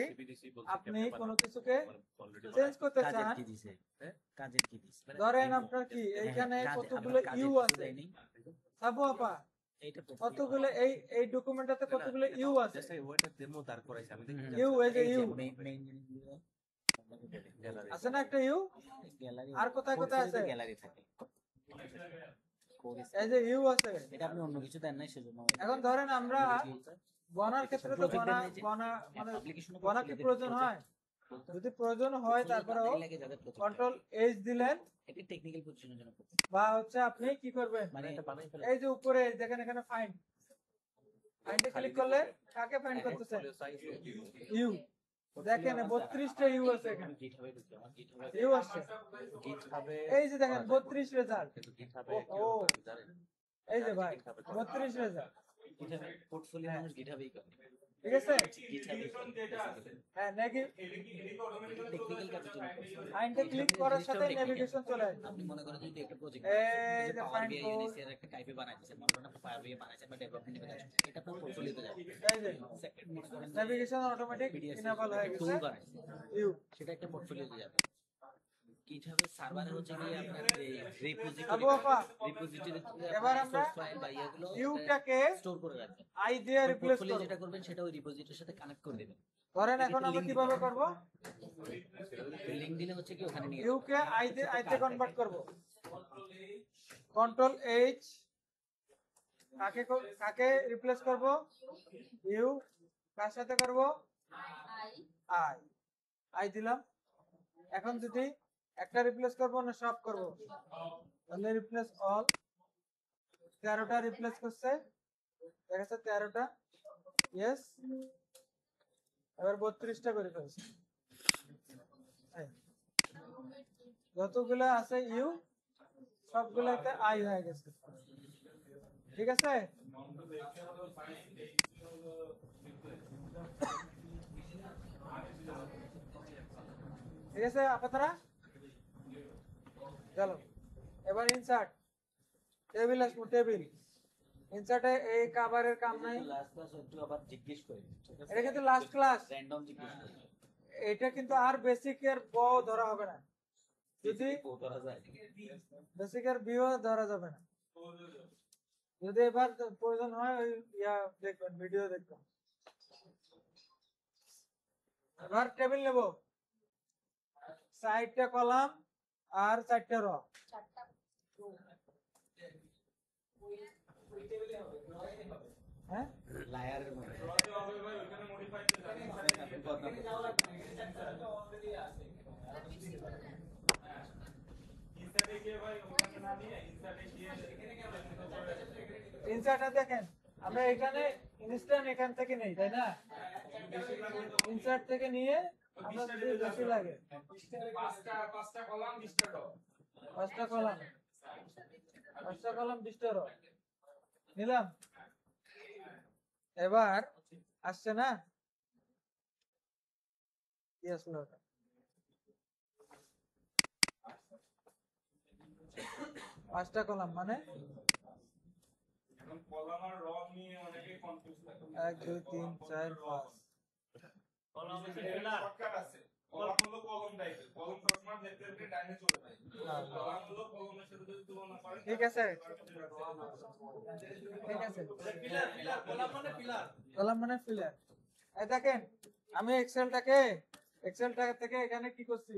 আপনি কোনো কিছুকে চেঞ্জ করতে চান, ধরেন আপনার কি এইখানে কতগুলো ইউ আছে, সাবু আপা কতগুলো এই ডকুমেন্টটাতে কতগুলো ইউ আছে, ইউ এই যে ইউ আছে না একটা ইউ, আর কোথায় কোথায় আছে, এই যে ইউ আছে, এটা আপনি অন্য কিছু দেন নাই সেজন্য। এখন ধরেন আমরা গণার ক্ষেত্রে তো গণা কি প্রয়োজন হয়, যদি প্রয়োজন হয় তারপরেও কন্ট্রোল এইচ দিলেন, এটা টেকনিক্যাল পজিশনের জন্য বা হচ্ছে আপনি কি করবেন, মানে এটা বানাই ফেলে এই যে উপরে দেখেন এখানে ফাইন্ডে ক্লিক করলে কাকে ফাইন্ড করতেছেন, ইউ, দেখেন 32টা ইউ আছে এখানে, ইউ আছে, এই যে দেখেন 32 রেজাল্ট, ও এই যে ভাই 32 রেজাল্ট, পোর্টফোলিও মানুষ গিটহাবেই করে। ঠিক আছে? হ্যাঁ, টেকনিক্যাল ক্যাপিটাল আইনটা ক্লিক করার সাথে নেভিগেশন চলে আসবে। আপনি মনে করেন যদি একটা প্রজেক্ট এই যে পাওয়ার find বিআই code, ইউনিসি এর একটা টাইপে বানাইছেন, মনে করেন আপনি পাওয়ার বিআই বানাইছেন বা ডেভেলপমেন্ট এর কাজ করছেন, এটা আপনার পোর্টফোলিওতে যাবে। এই যে সেকেন্ড মনে করেন নেভিগেশন অটোমেটিক ইনেবল হয়ে গেছে। টুল বানাইছেন, ইউ সেটা একটা পোর্টফোলিওতে যাবে। GitHub এর সার্ভারে হচ্ছে গিয়ে আপনার যে আবু আপা, রিপোজিটরি এবার আমরা ফাইল বা ইয়েগুলো ইউটাকে স্টোর করে রাখবেন। আই দিয়ে রিপ্লেস পোর্টফোলিও করব। যেটা করবেন সেটা ওই রিপোজিটরির সাথে কানেক্ট করে দিবেন। ধরেন এখন আমরা কিভাবে করব? লিংক দিলে হচ্ছে কি ওখানে নিয়ে ইউকে আইতে কনভার্ট করব। কন্ট্রোল এইচ, কাকে রিপ্লেস করব? ইউ। কার সাথে করব? আই দিলাম। এখন যদি একটা রিপ্লেস করব না সব করব? তাহলে রিপ্লেস অল। 13টা রিপ্লেস করছে, দেখা যাচ্ছে 13টা। ইয়েস, এবার 32টা করে ফেলছে। যতগুলো আছে ইউ সবগুলোতে আই হয়ে গেছে। ঠিক আছে? ঠিক আছে আপনারা? চলো এবার ইনসার্ট টেবিল আসবো। টেবিল ইনসার্টে এই কভারের কাম নাই। লাস্ট ক্লাস একটু আবার জিজ্ঞেস করি, ঠিক আছে? এটা কিন্তু লাস্ট ক্লাস, র‍্যান্ডম জিজ্ঞেস করি। এটা কিন্তু আর বেসিকের ব ধরা হবে না। যদি ধরা যায় বেসিকের বিও ধরা যাবে না। যদি এবার প্রয়োজন হয় ওই দেখবেন, ভিডিও দেখবেন। এবার টেবিল নেব, 4টা কলাম আর 4টা র। হ্যাঁ, লায়ারের মধ্যে ইনসার্টটা দেখেন, আমরা এখানে ইনস্ট্যান্ট এখান থেকে নেই, তাই না? ইনসার্ট থেকে নিয়ে আমরা যদি বেশি লাগে 5টা কলাম 20টা রো নিলাম। এবার আসছে না? কি আসলো ওটা? 5টা কলাম মানে 1 2 3 4 5। ঠিক আছে, ঠিক আছে। কলাম মানে ফিলার। এই দেখেন, আমি এক্সেলটা থেকে এখানে কি করছি?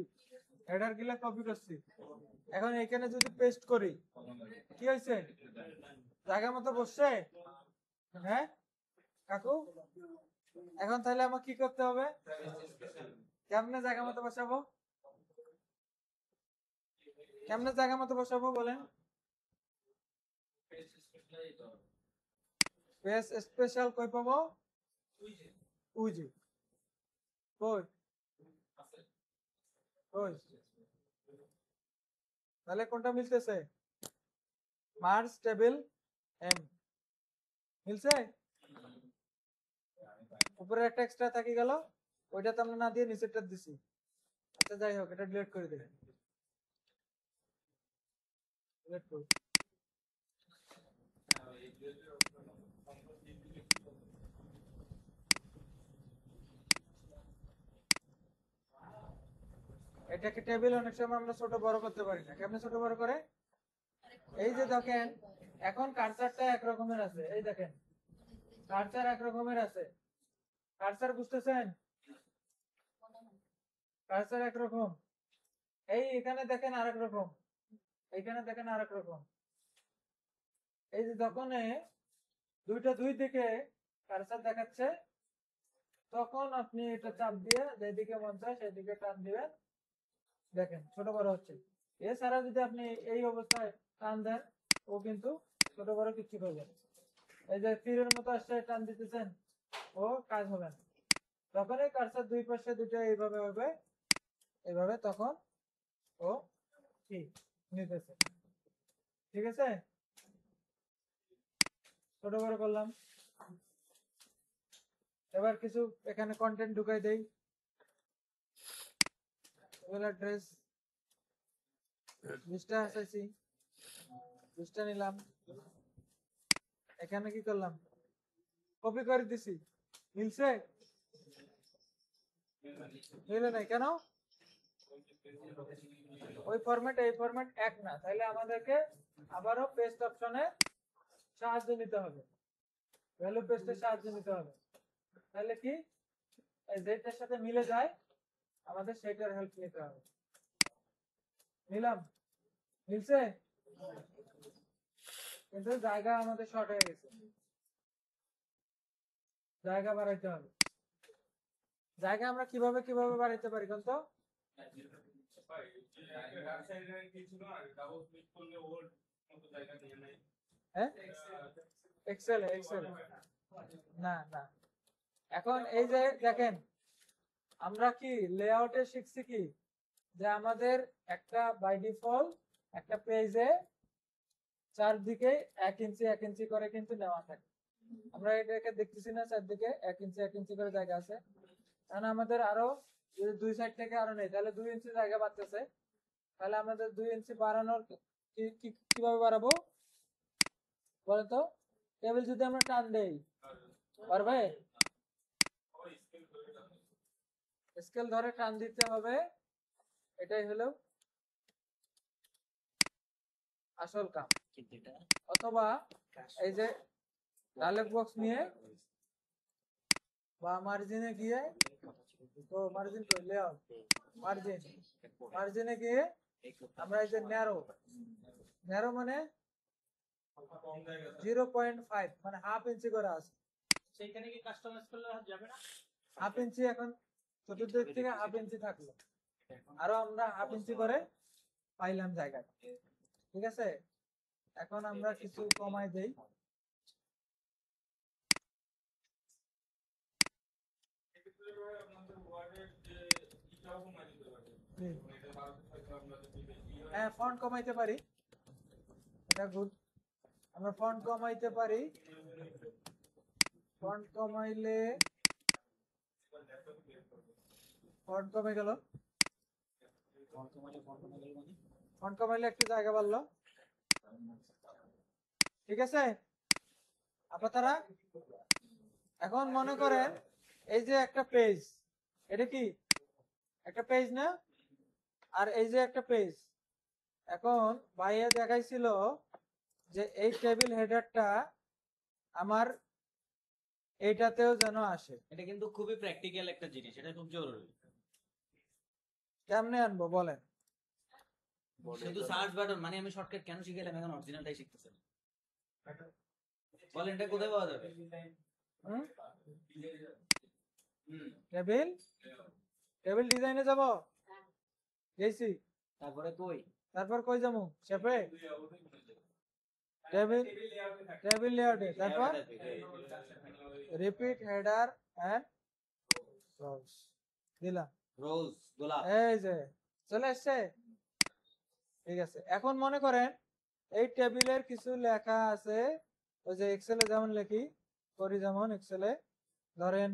হেডার গুলো কপি করছি। এখন এখানে যদি পেস্ট করি, কি হয়েছে? জায়গা মতো বসছে? হ্যাঁ কাকু, এখন তাহলে আমার কি করতে হবে? কেমনে জায়গা মতো বসাবো? কেমনে জায়গা মতো বসাবো বলেন? পেজ স্পেশাল কই পাবো? উজি কই কই? তাহলে কোনটা মিলতেছে? মার্জ টেবিল এম মিলছে? উপরে একটা এক্সট্রা থাকি গেল, ওইটা তো আমরা না দিয়ে নিচেরটা দিছি। আচ্ছা যাই হোক, এটা ডিলিট করে দিই। ডিলিট করি। এটাকে টেবিল অনেক সময় আমরা ছোট বড় করতে পারি না। কেমনে ছোট বড় করে? এই যে দেখেন, এখন কার্সারটা এক রকমের আছে। এই দেখেন, কার্সার এক রকমের আছে। কার্সার বুঝতেছেন? কার্সার এক রকম। এই এখানে দেখেন আরেক রকম, এইখানে দেখেন আরেক রকম। এই যে যখন দুইটা দুই দিকে কার্সার দেখাচ্ছে, তখন আপনি এটা চাপ দিয়ে যেদিকে মন চায় সেদিকে টান দিবেন, দেখেন ছোট বড় হচ্ছে। এছাড়া যদি আপনি এই অবস্থায় টান দেন, ও কিন্তু ছোট বড় কিছু করবে না। এই যে তীরের মতো আসছে, টান দিতেছেন, ও কাজ হবে না। যখন এই কার্সার দুই পাশে দুটো এইভাবে হবে, এইভাবে, তখন ও কি নিতেছে। ঠিক আছে, ছোট বড় করলাম। এবার কিছু এখানে কন্টেন্ট ঢুকাই দেই। ইমেল অ্যাড্রেস 20টা আসাইছি, 20টা নিলাম, এখানে কি করলাম, কপি করে দিছি। মিলছে? মিলে নাই কেন? ওই ফরম্যাট এই ফরম্যাট এক না, তাহলে আমাদেরকে আবারও পেস্ট অপশনে সাহায্য নিতে হবে, ভ্যালু পেস্টের সাহায্য নিতে হবে। তাহলে কি যেটার সাথে মিলে যায় আমাদের সেটার হেল্প নিতে হবে। নিলাম, মিলছে? কিন্তু জায়গা আমাদের শর্ট হয়ে গেছে, জায়গা বাড়াইতে হবে। জায়গা আমরা কিভাবে কিভাবে বাড়াইতে পারি কোন তো? এক্সেল এক্সেল না না, এখন এই যে দেখেন আমরা কি লেআউটে শিখছি কি, যে আমাদের একটা বাই ডিফল্ট একটা পেজে চারদিকে 1 ইঞ্চি 1 ইঞ্চি করে কিন্তু নেওয়া থাকে। আমরা এটাকে দেখতেছি না, চারদিকে 1 ইঞ্চি 1 ইঞ্চি করে জায়গা আছে। কারণ আমাদের আরো যদি দুই সাইড থেকে আরো নেই, তাহলে 2 ইঞ্চি জায়গা বাড়তেছে। তাহলে আমাদের 2 ইঞ্চি বাড়ানোর কিভাবে বাড়াবো বলো তো? টেবিল যদি আমরা টান দেই পারবে? স্কেল ধরে টান দিতে হবে, এটাই হলো আসল কাম। অথবা এই যে ডায়লগ বক্স নিয়ে বা মার্জিনে গিয়ে, তো মার্জিন কই লেআউট, মার্জিনে গিয়ে আমরা এই যে ন্যারো মানে 0.5 মানে হাফ ইঞ্চি করে আছে। সেইখানে কি কাস্টমাইজ করলে যাবে না? হাফ ইঞ্চি এখন চতুর্দিক থেকে হাফ ইঞ্চি থাকলো, আরো আমরা হাফ ইঞ্চি করে পাইলাম জায়গা। ঠিক আছে, এখন আমরা কিছু কমাই দেই। হ্যাঁ, ফন্ট কমাইতে পারি, এটা গুড। আমরা ফন্ট কমাইতে পারি, ফন্ট কমাইলে ফন্ট কমে গেল, ফন্ট কমাইলে একটু জায়গা বাড়লো। ঠিক আছে আপনারা, এখন মনে করেন এই যে একটা পেজ, এটা কি একটা পেজ না? আর এই যে একটা পেজ, এখন ভাইয়া দেখাইছিল যে এই টেবিল হেডারটা আমার এইটাতেও যেন আসে। এটা কিন্তু খুবই প্র্যাকটিক্যাল একটা জিনিস, এটা খুব জরুরি। কেমনে আনবো বলেন? শুধু সার্চ বাটন মানে আমি শর্টকাট কেন শিখাইলাম, এখন অরিজিনালটাই শিখতেছেন। বলেন এটা কোথায় পাওয়া যাবে? টেবিল ডিজাইনে যাব, গেছি। তারপর কই যাবো? শেপে, টেবিল লেআউটে, তারপর রিপিট হেডার এন্ড রোজ দিলাম, রোজ গোলাপ, এই যে চলে আসছে। ঠিক আছে, এখন মনে করেন এই টেবিলের কিছু লেখা আছে, ওই যে এক্সেলে যেমন লিখি করি, যেমন এক্সেলে ধরেন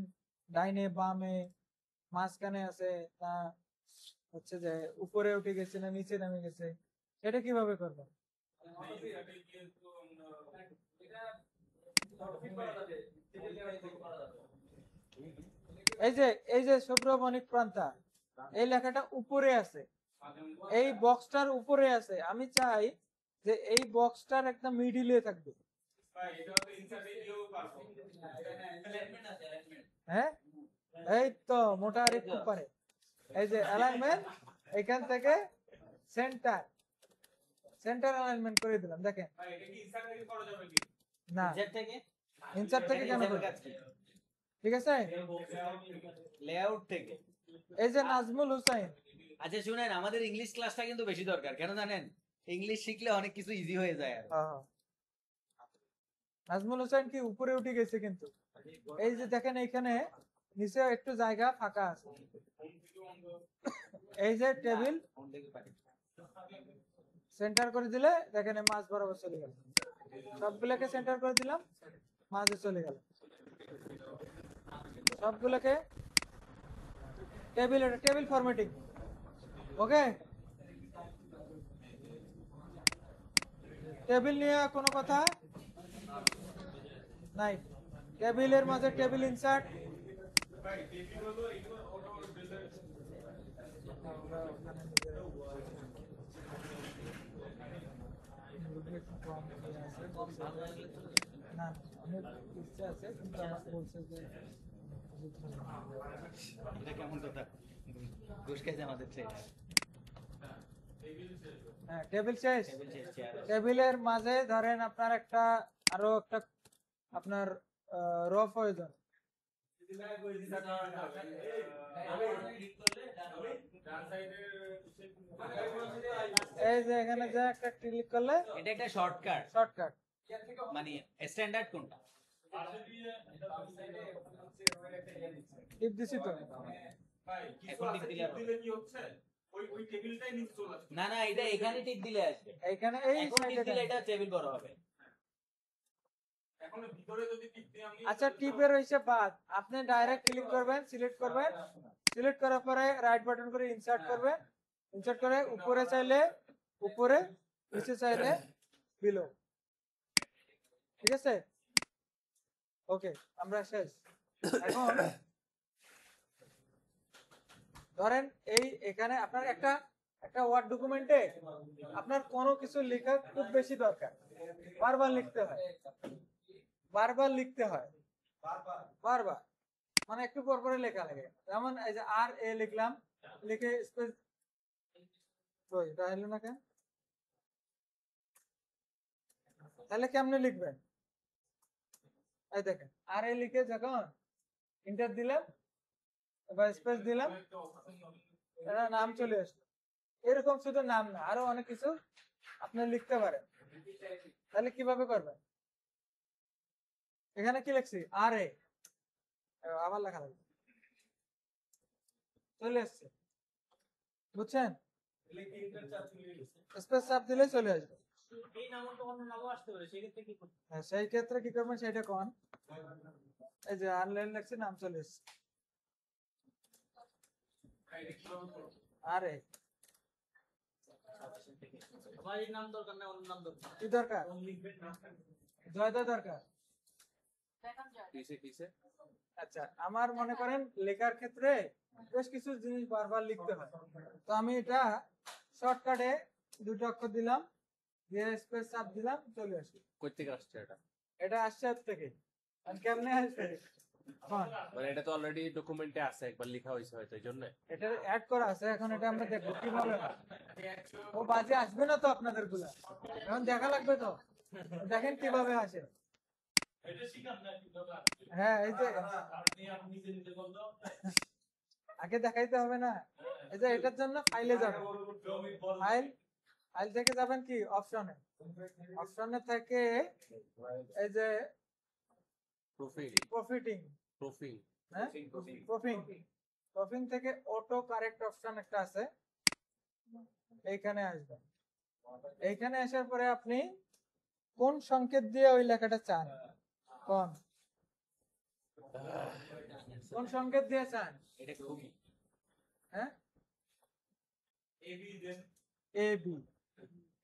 ডাইনে বামে মাঝখানে আছে, না হচ্ছে যে উপরে উঠে গেছে না নিচে নামে গেছে, এটা কিভাবে করবো? এই যে শুভ্রমণিক প্রান্তা, এই লেখাটা উপরে আছে, এই বক্সটার উপরে আছে, আমি চাই যে এই বক্সটার একটা মিডিলে থাকবে। হ্যাঁ, এই তো মোটা আর একটু পারে, এই যে অ্যালাইনমেন্ট এখান থেকে সেন্টার অ্যালাইনমেন্ট করে দিলাম। দেখেন না, ইনসার্ট থেকে কেন করব? ঠিক আছে, লেআউট থেকে। এই যে নাজমুল হুসাইন, আচ্ছা শুনেন, আমাদের ইংলিশ ক্লাসটা কিন্তু বেশি দরকার, কেন জানেন? ইংলিশ শিখলে অনেক কিছু ইজি হয়ে যায়। আর নাজমুল হুসাইন কি উপরে উঠে গেছে, কিন্তু এই যে দেখেন এখানে নিচে একটু জায়গা ফাঁকা আছে, এই যে টেবিল সেন্টার করে দিলে দেখেন মাঝ বরাবর চলে গেল, সবগুলোকে সেন্টার করে দিলাম, মাঝে চলে গেল। সবগুলোকে টেবিল ফরম্যাটিং। ওকে, টেবিল নিয়ে কোনো কথা নাই। টেবিলের মাঝে টেবিল ইনসার্ট, না অনেক ইচ্ছা আছে কিন্তু আমার বলছে যে এটা কেমন কথা? ঘুষ খাইছে আমাদের থেকে। হ্যাঁ টেবিল শেষ। টেবিল শেষ, চেয়ার আছে। টেবিলের মাঝে ধরেন আপনার একটা আরো একটা আপনার র প্রয়োজন। এই যে এখানে যে একটা ক্লিক করলে এটা একটা শর্টকাট, শর্টকাট। মানে স্ট্যান্ডার্ড কোনটা? টিপ দিছি তো। এখন টিপ দিলে হবে। না না, এটা এখানে টিপ দিলে আসবে। এইখানে এই এখন টিপ দিলে এটা টেবিল বড় হবে। আচ্ছা টিপের হইছে বাদ, আপনি ডাইরেক্ট ক্লিক করবেন, সিলেক্ট করবেন, সিলেক্ট করার পরে রাইট বাটন করে ইনসার্ট করবেন, ইনসার্ট করে উপরে চাইলে উপরে, নিচে চাইলে বিলো। ঠিক আছে, ওকে আমরা শেষ। এখন ধরেন এই এখানে আপনার একটা ওয়ার্ড ডকুমেন্টে আপনার কোনো কিছু লেখা খুব বেশি দরকার, বারবার লিখতে হয়, বারবার মানে একটু পর পরে লেখা লাগে। যেমন এই যে আর এ লিখলাম, লিখে স্পেস হলো না কেন, তাহলে কেমনে লিখবেন? এই দেখেন আর এ লিখে যখন ইন্টার দিলাম বা স্পেস দিলাম, এটা নাম চলে আসলো। এরকম শুধু নাম না, আরো অনেক কিছু আপনি লিখতে পারেন। তাহলে কিভাবে করবেন? এখানে কি লিখছি? আর এ, আবার লেখা লাগবে, চলে আসছে, বুঝছেন? স্পেস চাপ দিলে চলে আসবে। এই নামও তো অন্য নামও আসতে পারে, সেক্ষেত্রে কি করতে হ্যাঁ, সেই ক্ষেত্রে কি করবেন সেটা কোন, এই যে আর লাইন লাগছে, নাম চলে এসছে আরে। আমার এই নাম দরকার না, অন্য নাম দরকার। কি দরকার? জয়দা দরকার। আচ্ছা, আমার মনে করেন লেখার ক্ষেত্রে বেশ কিছু জিনিস বারবার লিখতে হয়, তো আমি এটা শর্টকাটে দুটো অক্ষর দিলাম, দিয়ে স্পেস চাপ দিলাম, চলে আসে। কই থেকে আসছে এটা? এটা আসছে এর থেকে। আর কেমনে আসবে? এখন মানে এটা তো অলরেডি ডকুমেন্টে আছে, একবার লেখা হয়েছে হয়তো এইজন্য। এটা অ্যাড করা আছে, এখন এটা আমরা দেখবো কিভাবে হয়। ও বাজে আসবে না তো আপনাদের গুলা, এখন দেখা লাগবে তো, দেখেন কিভাবে আসে। হ্যাঁ এই যে আগে দেখাইতে হবে না, এই যে এটার জন্য ফাইলে যাবেন, ফাইল থেকে যাবেন কি অপশনে, অপশনে থেকে এই যে প্রফিটিং, হ্যাঁ প্রফিং থেকে অটো কারেক্ট অপশন একটা আছে, এইখানে আসবেন। এইখানে আসার পরে আপনি কোন সংকেত দিয়ে ওই লেখাটা চান, কোন সংকেত দিয়ে চান? এটা খুবই হ্যাঁ এবি,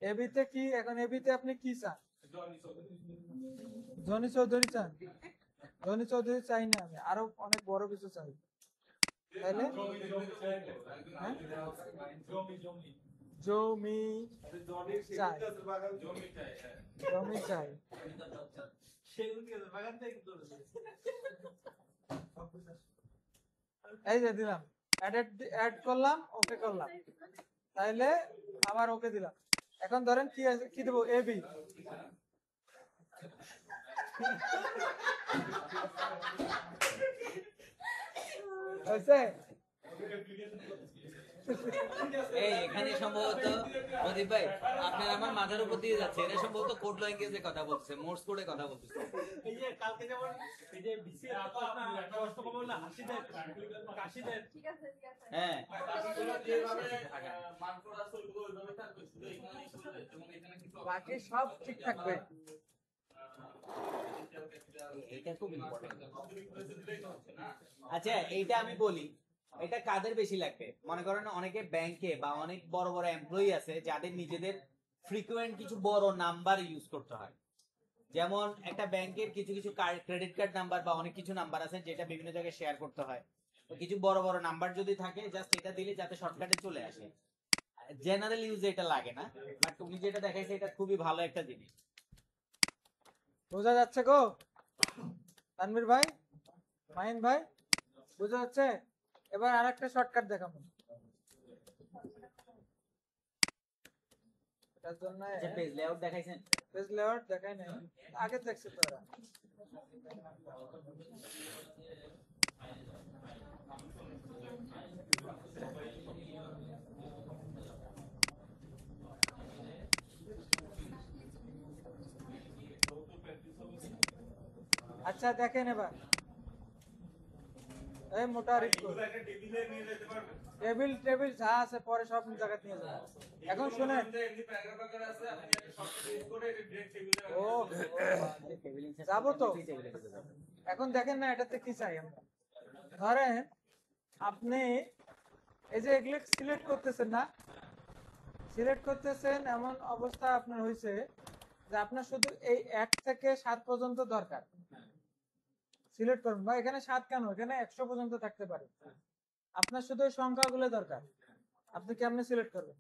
এবিতে কি, এখন এবিতে আপনি কি চান? জনি চৌধুরী চান? জনি চৌধুরী চাই না, আমি আরো অনেক বড় কিছু চাই। তাহলে হ্যাঁ? জমি চাই, জমি চাই। এই যে দিলাম, অ্যাড করলাম, ওকে করলাম, তাইলে আবার ওকে দিলাম। এখন ধরেন কি আছে, কি দেবো? এবি। হয়েছে? এই এখানে সম্ভবত প্রদীপ ভাই আপনার আমার মাথার উপর দিয়ে যাচ্ছে, এটা সম্ভবত কোড ল্যাঙ্গুয়েজে কথা বলছে, মোর্স কোডে কথা বলছে। এই যে কালকে যেমন এই যে বিসি একটা কষ্ট কম হলো, হাসি দেয়, কাশি দেয়। হ্যাঁ বাকি সব ঠিক থাকবে। এটা খুব ইম্পর্টেন্ট। আচ্ছা এইটা আমি বলি, এটা কাদের বেশি লাগবে? মনে করেন অনেকে ব্যাংকে বা অনেক বড় বড় এমপ্লয়ি আছে যাদের নিজেদের ফ্রিকুয়েন্ট কিছু বড় নাম্বার ইউজ করতে হয়। যেমন একটা ব্যাংকের কিছু কিছু ক্রেডিট কার্ড নাম্বার বা অনেক কিছু নাম্বার আছে যেটা বিভিন্ন জায়গায় শেয়ার করতে হয়। তো কিছু বড় বড় নাম্বার যদি থাকে জাস্ট এটা দিলে যাতে শর্টকাটে চলে আসে। জেনারেল ইউজে এটা লাগে না, বাট তুমি যেটা দেখাইছে এটা খুবই ভালো একটা জিনিস। বোঝা যাচ্ছে গো তানভীর ভাই, মাহিন ভাই, বোঝা যাচ্ছে? এবার আরেকটা শর্টকাট দেখাবো এটার জন্য। আচ্ছা পেজ লেআউট দেখাইছেন? পেজ লেআউট দেখাই নাই, আগে দেখছি তো ওরা। আচ্ছা দেখেন এবার, এই মোটা টেবিল টেবিল যা আছে পরে সব জায়গা নিয়ে যাবো। এখন শুনেন, ও যাবো তো। এখন দেখেন না এটাতে কি চাই আমরা। ধরেন আপনি এই যে এগুলো সিলেক্ট করতেছেন না, সিলেক্ট করতেছেন, এমন অবস্থা আপনার হয়েছে যে আপনার শুধু এই 1 থেকে 7 পর্যন্ত দরকার। সিলেক্ট করুন বা এখানে 7 কেন, এখানে 100 পর্যন্ত থাকতে পারে। আপনার শুধু এই সংখ্যাগুলো দরকার, আপনি কেমনে সিলেক্ট করবেন?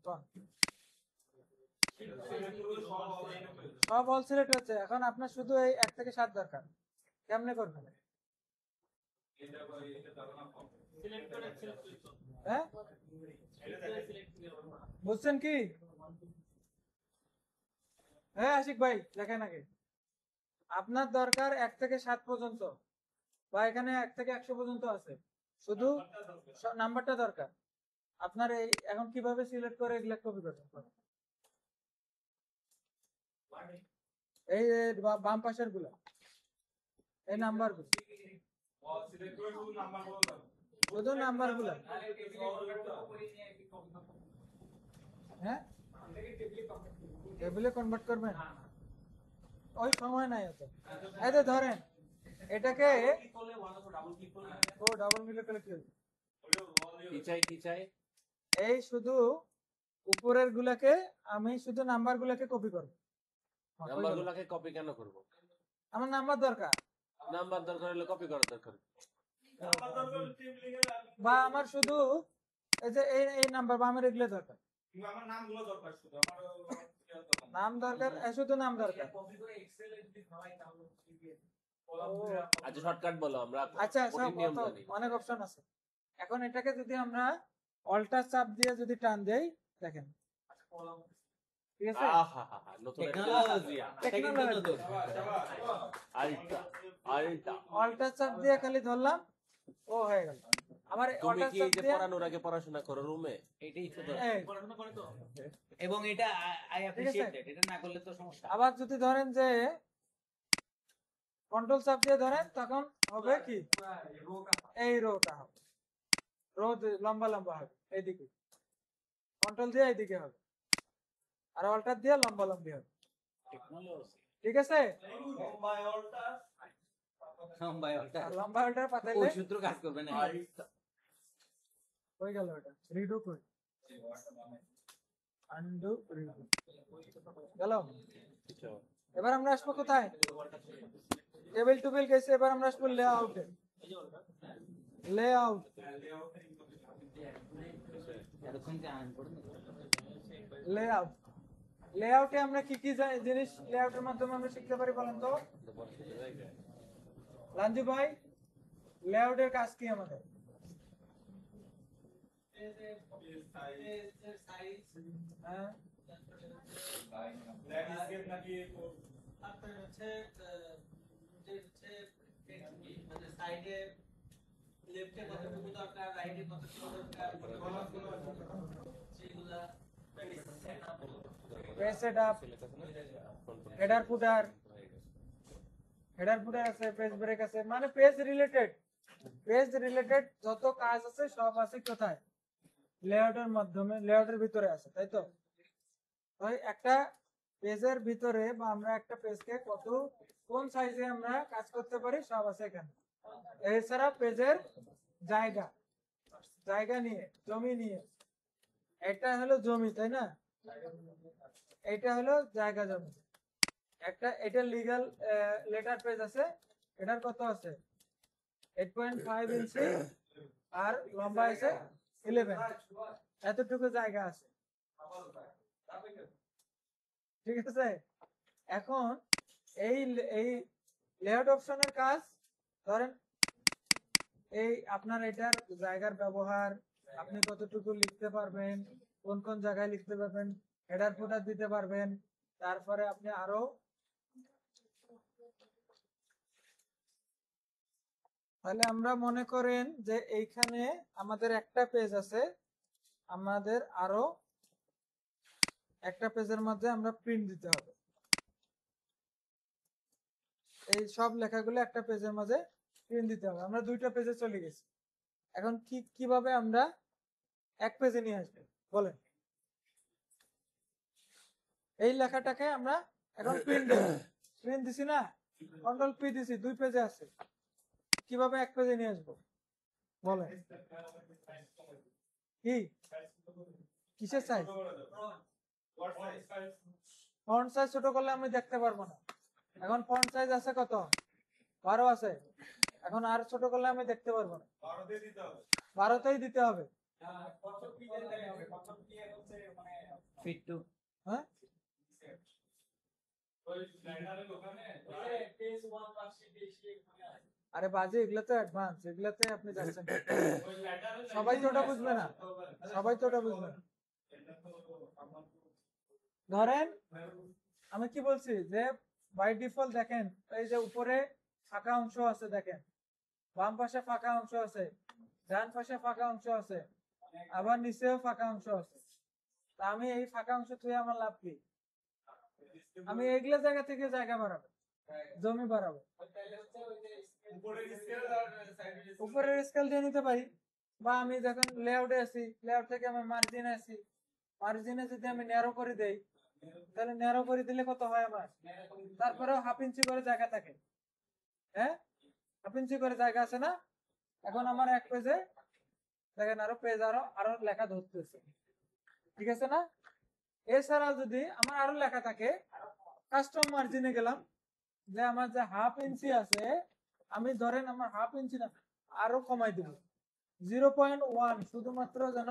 সব অল সিলেক্ট হচ্ছে, এখন আপনার শুধু এই 1 থেকে 7 দরকার, কেমনে করবেন? হ্যাঁ বুঝছেন কি? হ্যাঁ আশিক ভাই দেখেন আগে, আপনার দরকার 1 থেকে 7 পর্যন্ত, বা এখানে 1 থেকে 100 পর্যন্ত আছে, শুধু নাম্বারটা দরকার আপনার। এই এখন কিভাবে সিলেক্ট করে এগুলা কপি করবেন? এই বাম পাশের গুলা, এই নাম্বার গুলো, শুধু নাম্বার গুলা। হ্যাঁ টেবিলে কনভার্ট করবেন, ওই সময় নাই অত। এই যে ধরেন এটাকে, ও ডাবল ক্লিক করলে কি চাই এই শুধু উপরের গুলাকে আমি শুধু নাম্বার গুলাকে কপি করব। নাম্বারগুলোকে কপি কেন করব? আমার নাম্বার দরকার, নাম্বার দরকার হলে কপি করার দরকার। বা আমার শুধু এই যে এই নাম্বার বা আমার এগুলো দরকার, আমার নামগুলো দরকার, শুধু আমার নাম দরকার, শুধু নাম দরকার। কপি করে এক্সেলে যদি খাওয়াই তাহলে আচ্ছা শর্টকাট বলো, আমরা আচ্ছা কঠিন নিয়ম জানি। অনেক অপশন আছে। এখন এটাকে যদি আমরা অল্টার চাপ দিয়ে যদি টান দেই, দেখেন ঠিক আছে, নতুন টেকনোলজি টেকনোলজি। আলটা আলটা। অল্টার চাপ দিয়ে খালি ধরলাম, ও হয়ে গেল আমার তুমি অল্টার কি চাপ এই যে দিয়ে। পড়ানোর আগে পড়াশোনা করো রুমে? এটাই তো এই, পড়াশোনা করে তো এবং এটা আই অ্যাপ্রিশিয়েট আছে? দ্যাট, এটা না করলে তো সমস্যা। আবার যদি ধরেন যে কন্ট্রোল চাপ দিয়ে ধরেন, তখন হবে কি এই রোটা হবে, রো লম্বা লম্বা হবে এইদিকে, কন্ট্রোল দিয়ে এইদিকে হবে, আর অল্টার দিয়ে লম্বা লম্বি হবে। ঠিক আছে, আর লম্বা অল্টার পাতাইলে ওই সূত্র কাজ করবে না। হয়ে গেল, ওটা রিডু করি, আনডু রিডু গেল। এবার আমরা আসবো কোথায়? টেবিল টুবিল গেছে, এবার আমরা আসবো লেআউটে। লেআউট, এরকম কি আন করুন। লেআউট, লেআউটে আমরা কি কি জিনিস লেআউটের মাধ্যমে আমরা শিখতে পারি বলেন তো? লাঞ্জু ভাই, লেআউটের কাজ কি আমাদের? হ্যাঁ ল্যান্ডস্কেপ নাকি আপনার হচ্ছে যে হচ্ছে মানে সাইডে লেফটে কতটুকু দরকার, রাইটে কতটুকু দরকার, সেগুলা পেজ সেটআপ, হেডার ফুটার, হেডার ফুটার আছে, পেজ ব্রেক আছে, মানে পেজ রিলেটেড যত কাজ আছে সব আছে কোথায়? লেআউটের মাধ্যমে, লেআউটের ভিতরে আছে, তাই তো? ওই একটা পেজের ভিতরে বা আমরা একটা পেজকে কত কোন সাইজে আমরা কাজ করতে পারি সব আছে এখানে। এছাড়া পেজের জায়গা জায়গা নিয়ে জমি নিয়ে, এটা হলো জমি তাই না, এটা হলো জায়গা জমি। একটা এটা লিগ্যাল লেটার পেজ আছে, এটার কত আছে 8.5 ইঞ্চি আর লম্বা আছে 11, এতটুকু জায়গা আছে, ঠিক আছে। এখন এই এই লেআউট অপশনের কাজ ধরেন এই আপনার এটার জায়গার ব্যবহার, আপনি কতটুকু লিখতে পারবেন, কোন কোন জায়গায় লিখতে পারবেন, হেডার ফুটার দিতে পারবেন, তারপরে আপনি আরো তাহলে আমরা মনে করেন যে এইখানে আমাদের একটা পেজ আছে, আমাদের আরো একটা পেজের মধ্যে আমরা প্রিন্ট দিতে হবে, এই সব লেখাগুলো একটা পেজের মাঝে প্রিন্ট দিতে হবে। আমরা দুইটা পেজে চলে গেছি, এখন কিভাবে আমরা এক পেজে নিয়ে আসবো বলেন। এই লেখাটাকে আমরা এখন প্রিন্ট দেব, প্রিন্ট দিছি না, কন্ট্রোল পি দিছি, দুই পেজে আছে, কিভাবে এক পেজে নিয়ে আসবো বলেন। কি কিসের সাইজ? ফন্ট সাইজ ছোট করলে আমি দেখতে পারবো না, এখন ফন্ট সাইজ আছে কত 12 আছে, এখন আর ছোট করলে আমি দেখতে পারবো না, 12তেই দিতে হবে। ফিট টু হ্যাঁ আরে বাজে, এগুলো তো অ্যাডভান্স, এগুলাতে আপনি যাচ্ছেন, সবাই তো ওটা বুঝবে না, সবাই তো ওটা বুঝবে না। ধরেন আমি কি বলছি যে বাই ডিফল্ট দেখেন এই যে উপরে ফাঁকা অংশ আছে, দেখেন বাম পাশে ফাঁকা অংশ আছে, ডান পাশে ফাঁকা অংশ আছে, আবার নিচেও ফাঁকা অংশ আছে। তা আমি এই ফাঁকা অংশ থেকে আমার লাভ কি? আমি এইগুলো জায়গা থেকে জায়গা বাড়াবো, জমি বাড়াবো, উপরের স্কেল দিয়ে নিতে পারি, বা আমি যখন লেআউটে আছি, লেআউট থেকে আমি মার্জিনে আছি, মার্জিনে যদি আমি ন্যারো করে দেই, তাহলে ন্যারো করে দিলে কত হয় আমার, তারপরেও হাফ ইঞ্চি করে জায়গা থাকে, হ্যাঁ হাফ ইঞ্চি করে জায়গা আছে না। এখন আমার এক পেজে দেখেন আরো পেজ আরো আরো লেখা ধরতেছে, ঠিক আছে না। এছাড়া যদি আমার আরো লেখা থাকে, কাস্টম মার্জিনে গেলাম, যে আমার যে হাফ ইঞ্চি আছে, আমি ধরেন আমার হাফ ইঞ্চি না আরো কমাই দিব 0.1, শুধুমাত্র যেন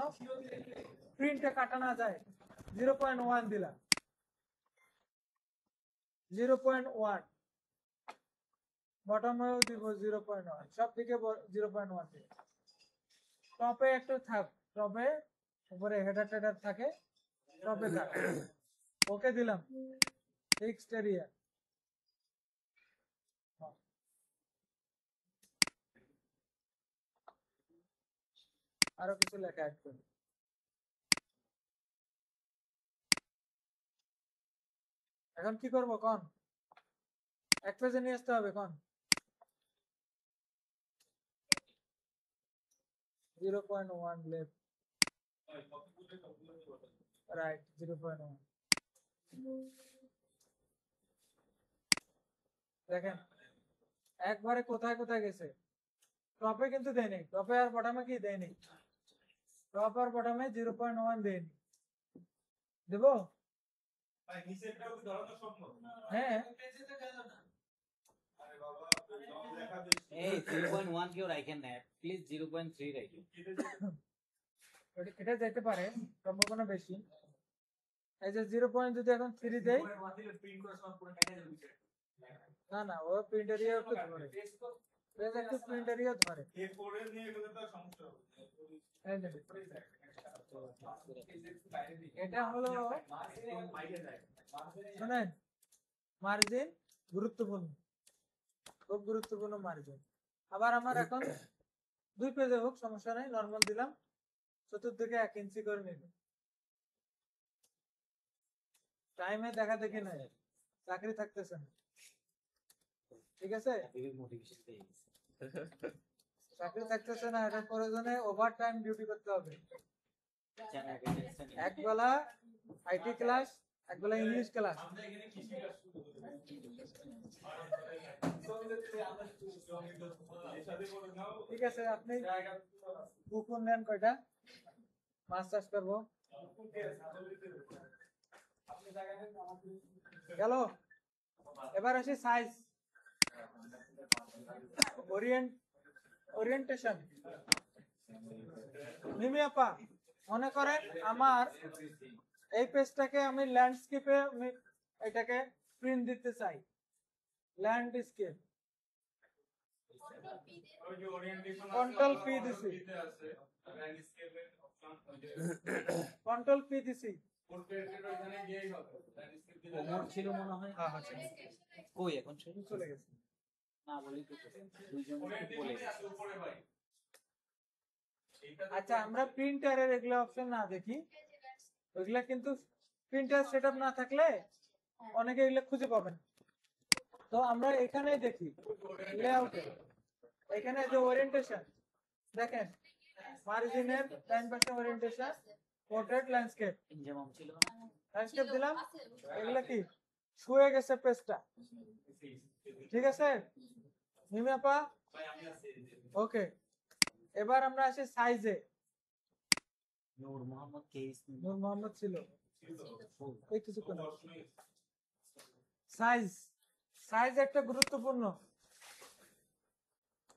প্রিন্টে কাটা না যায়, 0.1 দিলাম, 0.1 বটমেও দিব 0.1, সব দিকে 0.1 দিব। টপে একটু থাক, টপে উপরে হেডার টেডার থাকে, টপে থাক, ওকে দিলাম ফিক্সড এরিয়া। আরো কিছু লেখা অ্যাড করি, এখন কি করব কোন এক পেজে নিয়ে আসতে হবে, কোন 0.1 লেফট রাইট 0.1, দেখেন একবারে কোথায় কোথায় গেছে, টপে কিন্তু দেয়নি, টপে আর বটমে কি দেয়নি, টপ আর বটমে 0.1 দেয়নি, দেবো হ্যাঁ। এই 0.1 কেউ রাখেন না, প্লিজ 0.3 রাখেন। এটা যেতে পারে সম্ভাবনা বেশি। এই যে 0. যদি এখন 3 দেই, না না ও প্রিন্ট এরিয়া একটু ধরে, পেজ একটু প্রিন্ট এরিয়া ধরে, এই যে এটা হলো শুনেন মার্জিন গুরুত্বপূর্ণ, খুব গুরুত্বপূর্ণ মার্জিন। আবার আমার এখন দুই পেজে হোক সমস্যা নাই, নরমাল দিলাম, চতুর্দিকে 1 ইঞ্চি করে নিব, টাইমে দেখা দেখি নাই, চাকরি থাকতেছে না, ঠিক আছে চাকরি থাকতেছে না, এটার প্রয়োজনে ওভার টাইম ডিউটি করতে হবে, এক বেলা আইটি ক্লাস, একগুলো ইংলিশ ক্লাস। ঠিক আছে, আপনি কুকুর নেন কয়টা? মাছ চাষ করবো। গেল। এবার আসি সাইজ, ওরিয়েন্টেশন। মিমি আপা, মনে করেন আমার এই পেজটাকে আমি ল্যান্ডস্কেপে এটাকে প্রিন্ট দিতে চাই। ল্যান্ডস্কেপ, কন্ট্রোল পি দিছি, কন্ট্রোল পি দিছি। ওমর ছিল মনে হয়। হ্যাঁ হ্যাঁ, কই এখন ছিল? চলে গেছে। না বলি তো দুইজন বলে গেছে। আচ্ছা, আমরা প্রিন্টারের এগুলো অপশন না দেখি, ওইগুলা কিন্তু প্রিন্টার সেটআপ না থাকলে অনেকে এগুলো খুঁজে পাবেন। তো আমরা এখানেই দেখি লেআউটে, এখানে যে ওরিয়েন্টেশন দেখেন, মার্জিনের 10% ওরিয়েন্টেশন, পোর্ট্রেট, ল্যান্ডস্কেপ। যেমন ছিল ল্যান্ডস্কেপ দিলাম, এগুলা কি শুয়ে গেছে পেজটা। ঠিক আছে মিমি আপা, ওকে। এবার আমরা আসি সাইজে। নূর মোহাম্মদ কেস। নূর মোহাম্মদ ছিল এই কিছুক্ষণ। সাইজ, সাইজ একটা গুরুত্বপূর্ণ।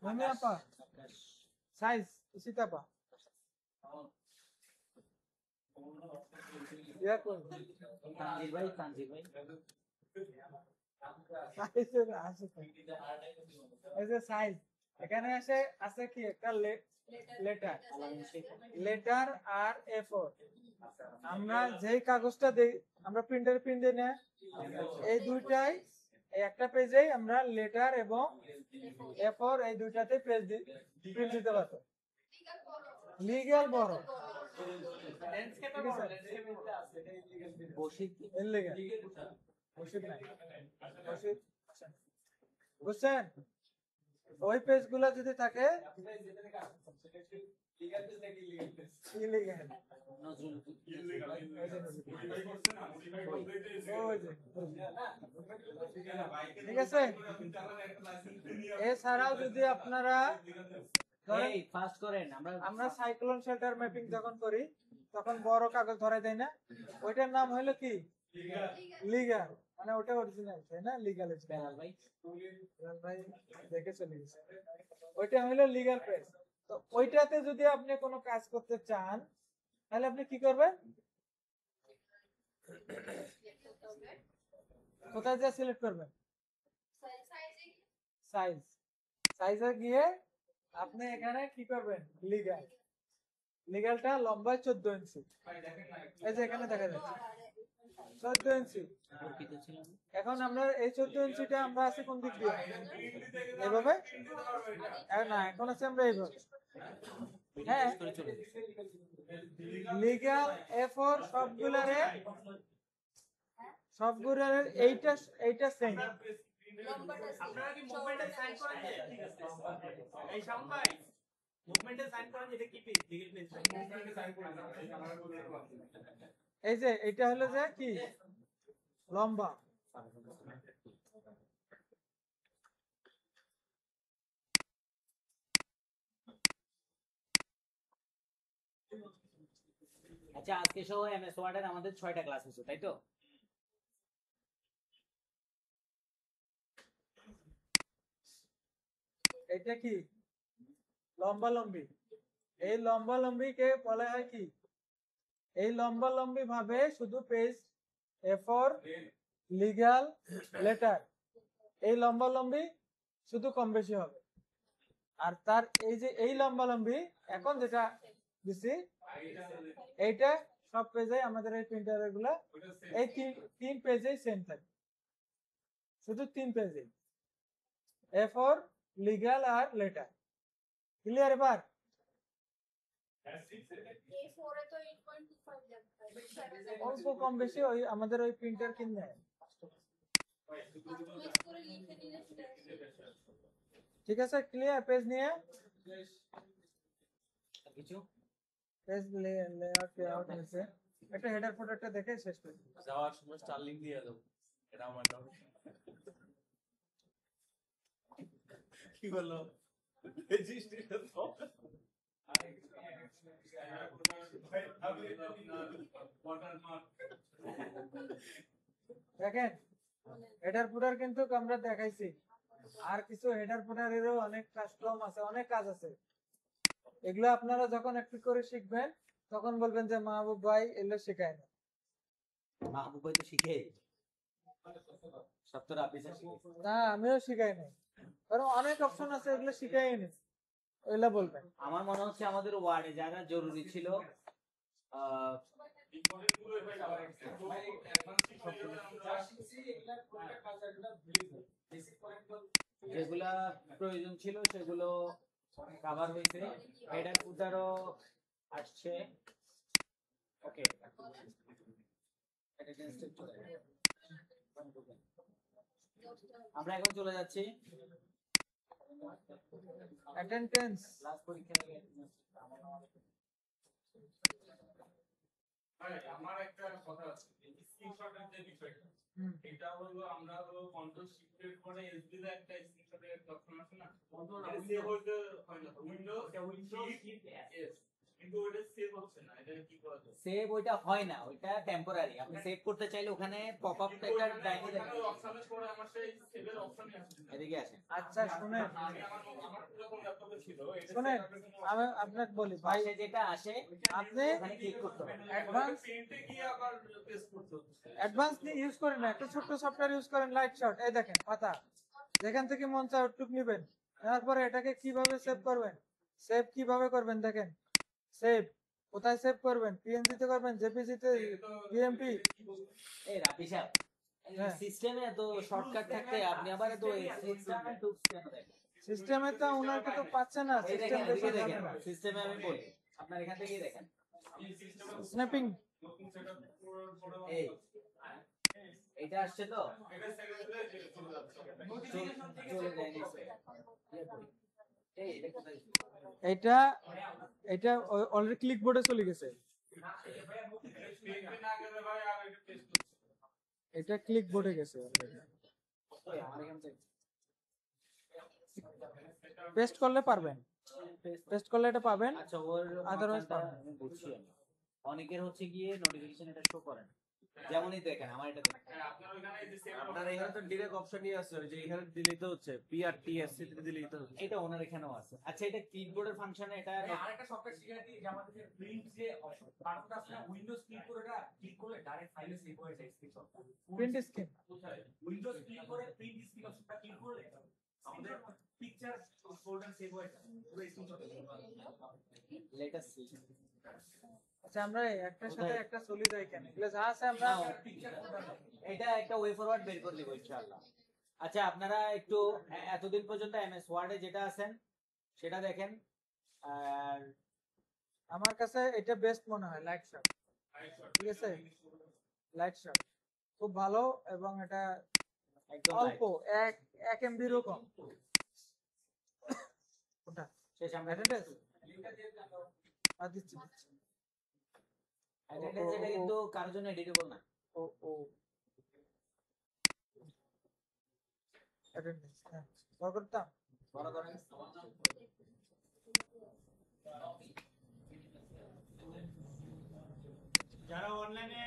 মিমি আপা, সাইজ সীতাপা ইয়া করুন। তানজির ভাই, তানজির ভাই। সাইজের আছে তো। এই যে সাইজ, এখানে আছে কি একটা লেটার, লেটার আর A4। আমরা যেই কাগজটা দেই, আমরা প্রিন্টারে প্রিন্ট দিই না, এই দুইটাই এই একটা পেজেই আমরা লেটার এবং A4 এই দুইটাতে প্রিন্ট দিতে পারবো। লিগ্যাল বড়, বসিত ইললিগ্যাল বসিত নাই, বসিত বুঝছেন? ওই পেজগুলো যদি থাকে ইললিগ্যাল। নজরুল ঠিক আছে। এছাড়াও যদি আপনারা ধরেন, এই ফাস্ট করেন। আমরা সাইক্লোন শেল্টার ম্যাপিং যখন করি তখন বড় কাগজ ধরাই দেয় না, ওইটার নাম হলো কি লিগ্যাল, মানে ওটা অরিজিনাল, তাই না? লিগ্যাল বেলাল ভাই, ভাই দেখে চলে গেছে, ওইটা হলো লিগ্যাল পেজ। তো ওইটাতে যদি আপনি কোনো কাজ করতে চান তাহলে আপনি কি করবেন? কোথায় যা সিলেক্ট করবেন? সাইজ, সাইজে গিয়ে আপনি এখানে কি করবেন? লিগ্যাল, লিগ্যালটা লম্বা 14 ইঞ্চি। এই যে এখানে দেখা যাচ্ছে 14 ইঞ্চি। এখন আমরা এই 14 ইঞ্চিটা আমরা আছি কোন দিক দিয়ে? এইভাবে না, এখন আছে আমরা এইভাবে। হ্যাঁ, লিগ্যাল A4 সবগুলারে এইটা সেম। আপনারা কি মুভমেন্টে সাইন করেন? এই শাওন ভাই, মুভমেন্টে সাইন করেন, এটা কি পেজ? লিগ্যাল পেজ মুভমেন্টে সাইন করেন। এই যে এটা হলো যে কি লম্বা। আচ্ছা আজকে সহ এমএস ওয়ার্ডের আমাদের 6টা ক্লাস হয়েছে, তাই তো? এটা কি লম্বা লম্বি। এই লম্বা লম্বিকে বলা হয় কি? এই লম্বা লম্বি ভাবে শুধু পেজ A4 লিগ্যাল লেটার, এই লম্বা লম্বি শুধু কম বেশি হবে। আর তার এই যে এই লম্বা লম্বি এখন যেটা দিছি, এইটা সব পেজে আমাদের এই প্রিন্টার গুলা এই তিন পেজেই সেম থাকে, শুধু 3 পেজে A4 লিগ্যাল আর লেটার। ক্লিয়ার? এবার অল্প কম বেশি ওই আমাদের ওই প্রিন্টার কিনে। ঠিক আছে, ক্লিয়ার? পেজ নিয়ে কিছু পেজ লেআউট নিচে একটা হেডার ফোটারটা দেখে শেষ করে দিই। যাওয়ার সময় স্টারলিং দিয়ে দাও, এটা আমার নাম। কি বললো রেজিস্ট্রেশন দেখেন হেডার ফুটার কিন্তু আমরা দেখাইছি, আর কিছু হেডার ফুটারেরও অনেক কাস্টম আছে, অনেক কাজ আছে। এগুলো আপনারা যখন একটু করে শিখবেন তখন বলবেন যে মাহবুব ভাই এগুলো শেখায় না। মাহবুব ভাই তো শিখে সত্তর আপনি না আমিও শিখাই নাই, কারণ অনেক অপশন আছে এগুলো শিখাই নি, ওইগুলা বলবেন। আমার মনে হচ্ছে আমাদের ওয়ার্ডে যারা জরুরি ছিল আহ, যেগুলা প্রয়োজন ছিল সেগুলো কভার হয়েছে। হেডার ফুটারও আসছে। ওকে, আমরা এখন চলে যাচ্ছি অ্যাটেন্ডেন্স। ক্লাস পরীক্ষা নিয়ে। আমার একটা কথা আছে, স্ক্রিনশটের যে বিষয়টা, এটা হলো আমরা হলো কন্ট্রোল শিফটের পরে এসবি এর একটা স্ক্রিনশটের অপশন আছে না, এটা সেভ হইতে হয় না, উইন্ডো শিফট এস, কিন্তু ওটা সেভ হচ্ছে না, এটা কি করা যায়? সেভ ওইটা হয় না, ওইটা টেম্পোরারি। আপনি সেভ করতে চাইলে ওখানে পপ আপ একটা ডায়লগ ওখানে অপশনের পরে আমার সেই সেভের অপশনই আসছে না। এদিকে আসেন। আচ্ছা শুনেন, আমি আমার যখন ল্যাপটপে ছিল এটা শুনেন আমি আপনাকে বলি ভাই, পাশে যেটা আসে আপনি ওখানে ক্লিক করতে হবে। অ্যাডভান্স প্রিন্টে গিয়ে আবার পেস্ট করতে হচ্ছে। অ্যাডভান্স ইউজ করেন না, একটা ছোট্ট সফটওয়্যার ইউজ করেন, লাইট শট। এই দেখেন পাতা, যেখান থেকে মন চায় ওটুক নেবেন, তারপরে এটাকে কিভাবে সেভ করবেন, সেভ কিভাবে করবেন দেখেন। সেভ কোথায় সেভ করবেন, পিএনজি তে করবেন, জেপিজি তে, বিএমপি। এই রাবি সাহেব, হ্যাঁ। সিস্টেমে এত শর্টকাট থাকতে আপনি আবার এত সিস্টেমে টুলস কেন দেখেন? সিস্টেমে তো ওনাকে তো পাচ্ছে না, এই সিস্টেম দেখেন, এদিকে দেখে দেখেন, সিস্টেমে আমি বলি, আপনার এখান থেকেই দেখেন। স্ন্যাপিং। নতুন সেটআপ পরে এই এটা আসছে তো এটা সেকেন্ডে চলে যাচ্ছে। চলে যায় নিচে। এই এটা কোথায়? এটা এটা অলরেডি ক্লিক বোর্ডে চলে গেছে, প্রিন্টে না গেলে ভাই আর এটা পেস্ট করতে এটা ক্লিক বোর্ডে গেছে already। ওই আমার এখান থেকে পেস্ট করলে পারবেন, পেস্ট করলে এটা পাবেন। আচ্ছা, ওর Otherwise মাথাটা আমি বুঝছি আমি। অনেকের হচ্ছে গিয়ে নোটিফিকেশন এটা শো করে না। যেমনই দেখেন আমার এটা দেখেন। হ্যাঁ, আপনার ওখানে এই যে সেভ আপনার এখানে তো ডিরেক্ট অপশনই আছে, ওই যে এখানে দিলেই হচ্ছে পিআরটিএসসি তে দিলেই হচ্ছে। এটা ওনার এখানেও আছে। আচ্ছা, এটা কিবোর্ডের ফাংশনে এটা আরেকটা সফটওয়্যার শিখে দিই, যে আমাদের যে প্রিন্ট যে বাটনটা আছে না, উইন্ডোজ ক্লিক করে এটা ক্লিক করলে ডাইরেক্ট ফাইলে সেভ হয়ে যায় স্ক্রিনশটটা। প্রিন্ট স্ক্রিন, কোথায়? উইন্ডোজ ক্লিক করে প্রিন্ট স্ক্রিন অপশনটা ক্লিক করলে আমাদের পিকচার ফোল্ডার সেভ হয়ে যায় পুরো স্ক্রিনশটে। Latest C. আচ্ছা আমরা একটার সাথে একটা চলে যাই কেন, এগুলো যা আছে আমরা এটা একটা ওয়ে ফরওয়ার্ড বের করে দিব ইনশাআল্লাহ। আচ্ছা, আপনারা একটু এতদিন পর্যন্ত এমএস ওয়ার্ডে যেটা আছেন সেটা দেখেন। আর আমার কাছে এটা বেস্ট মনে হয়, লাইট শট। ঠিক আছে, লাইট শট খুব ভালো, এবং এটা একদম অল্প, এক এমবিরও কম। ওটা শেষ আমরা অ্যাটেন্ডেন্স আর দিচ্ছি। অ্যাটেন্ডেন্স এটা কিন্তু কারোর জন্য এডিটেবল না। ও ও অ্যাটেন্ডেন্স, হ্যাঁ বড় করতাম। বড় করেন। যারা অনলাইনে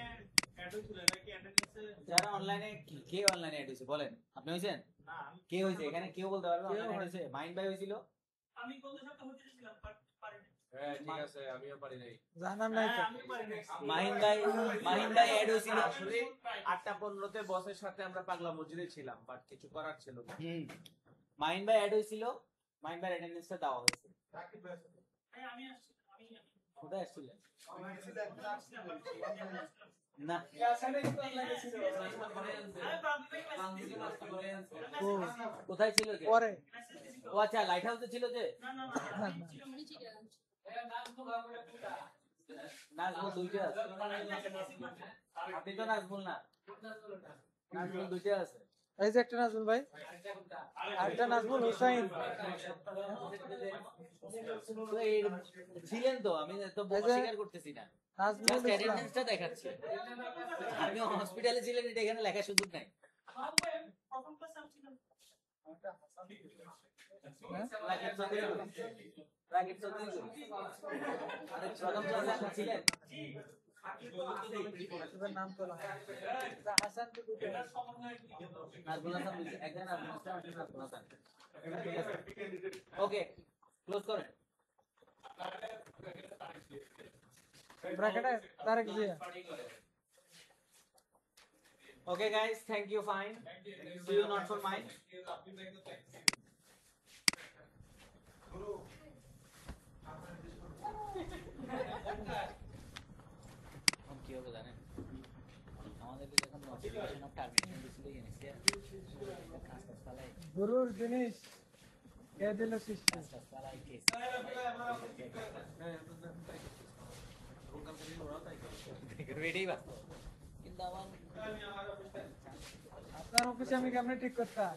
অ্যাড হয়েছিল এরা কি অ্যাটেন্ডেন্সে? যারা অনলাইনে, কে অনলাইনে অ্যাড হয়েছে বলেন? আপনি হয়েছেন? না, কে হয়েছে এখানে? কেউ বলতে পারবে অনলাইনে অ্যাড হয়েছে? মাইন্ড ভাই হয়েছিল? আমি গত সপ্তাহে হয়েছিলাম বাট পারিনি। হ্যাঁ ঠিক আছে, আমিও পারি নাই। জানার নাই তো। আমি পারিনি। মাহিন ভাই অ্যাড হয়েছিল। আসলে 8:15 বসের সাথে আমরা পাগলা মসজিদে ছিলাম, বাট কিছু করার ছিল না। মাহিন ভাই অ্যাড হয়েছিল, মাহিন ভাই অ্যাটেন্ডেন্সটা দেওয়া হয়েছে। হ্যাঁ, আমি আসছি, আমি কোথায় আসছিলেন? আসছিলাম। না, ও কোথায় ছিল যে? পরে ও আচ্ছা, লাইট হাউসে ছিল যে। নাজমুল দুইটা আছে। আপনি তো নাজমুল না, নাজমুল দুইটা আছে। এই যে একটা নাজমুল ভাই, আরেকটা নাজমুল হোসাইন। তো এই ছিলেন তো, আমি তো এই যে অস্বীকার করতেছি না, নাজমুল জাস্ট ইসলাম। অ্যাটেন্ডেন্সটা দেখাচ্ছি। আপনি হসপিটালে ছিলেন, এটা এখানে লেখার সুযোগ নাই। রাকিব চৌধুরী, রাকিব চৌধুরী আরে প্রথম ক্লাসে আপনি ছিলেন? এবার নাম তো হাসান তো দুটো। নাজমুল হাসান বলছি, একজন নাজমুল হাসান, একজন নাজমুল হাসান। ওকে, ক্লোজ করেন। ব্র্যাকেটে Tarique Zia. Okay guys, thank you, fine. See you not for mine. এখন কি হবে জানেন, আমাদেরকে যখন নোটিফিকেশন অফ টার্মিনেশন দিছিল ইউনিসিয়া, কাজ চালায় গুরুর জিনিস কে দিল সৃষ্টি। কাজ চালায় কেস এটাই বাস্তব। কিন্তু আমার আপনার অফিসে আমি কেমনে ঠিক করতাম?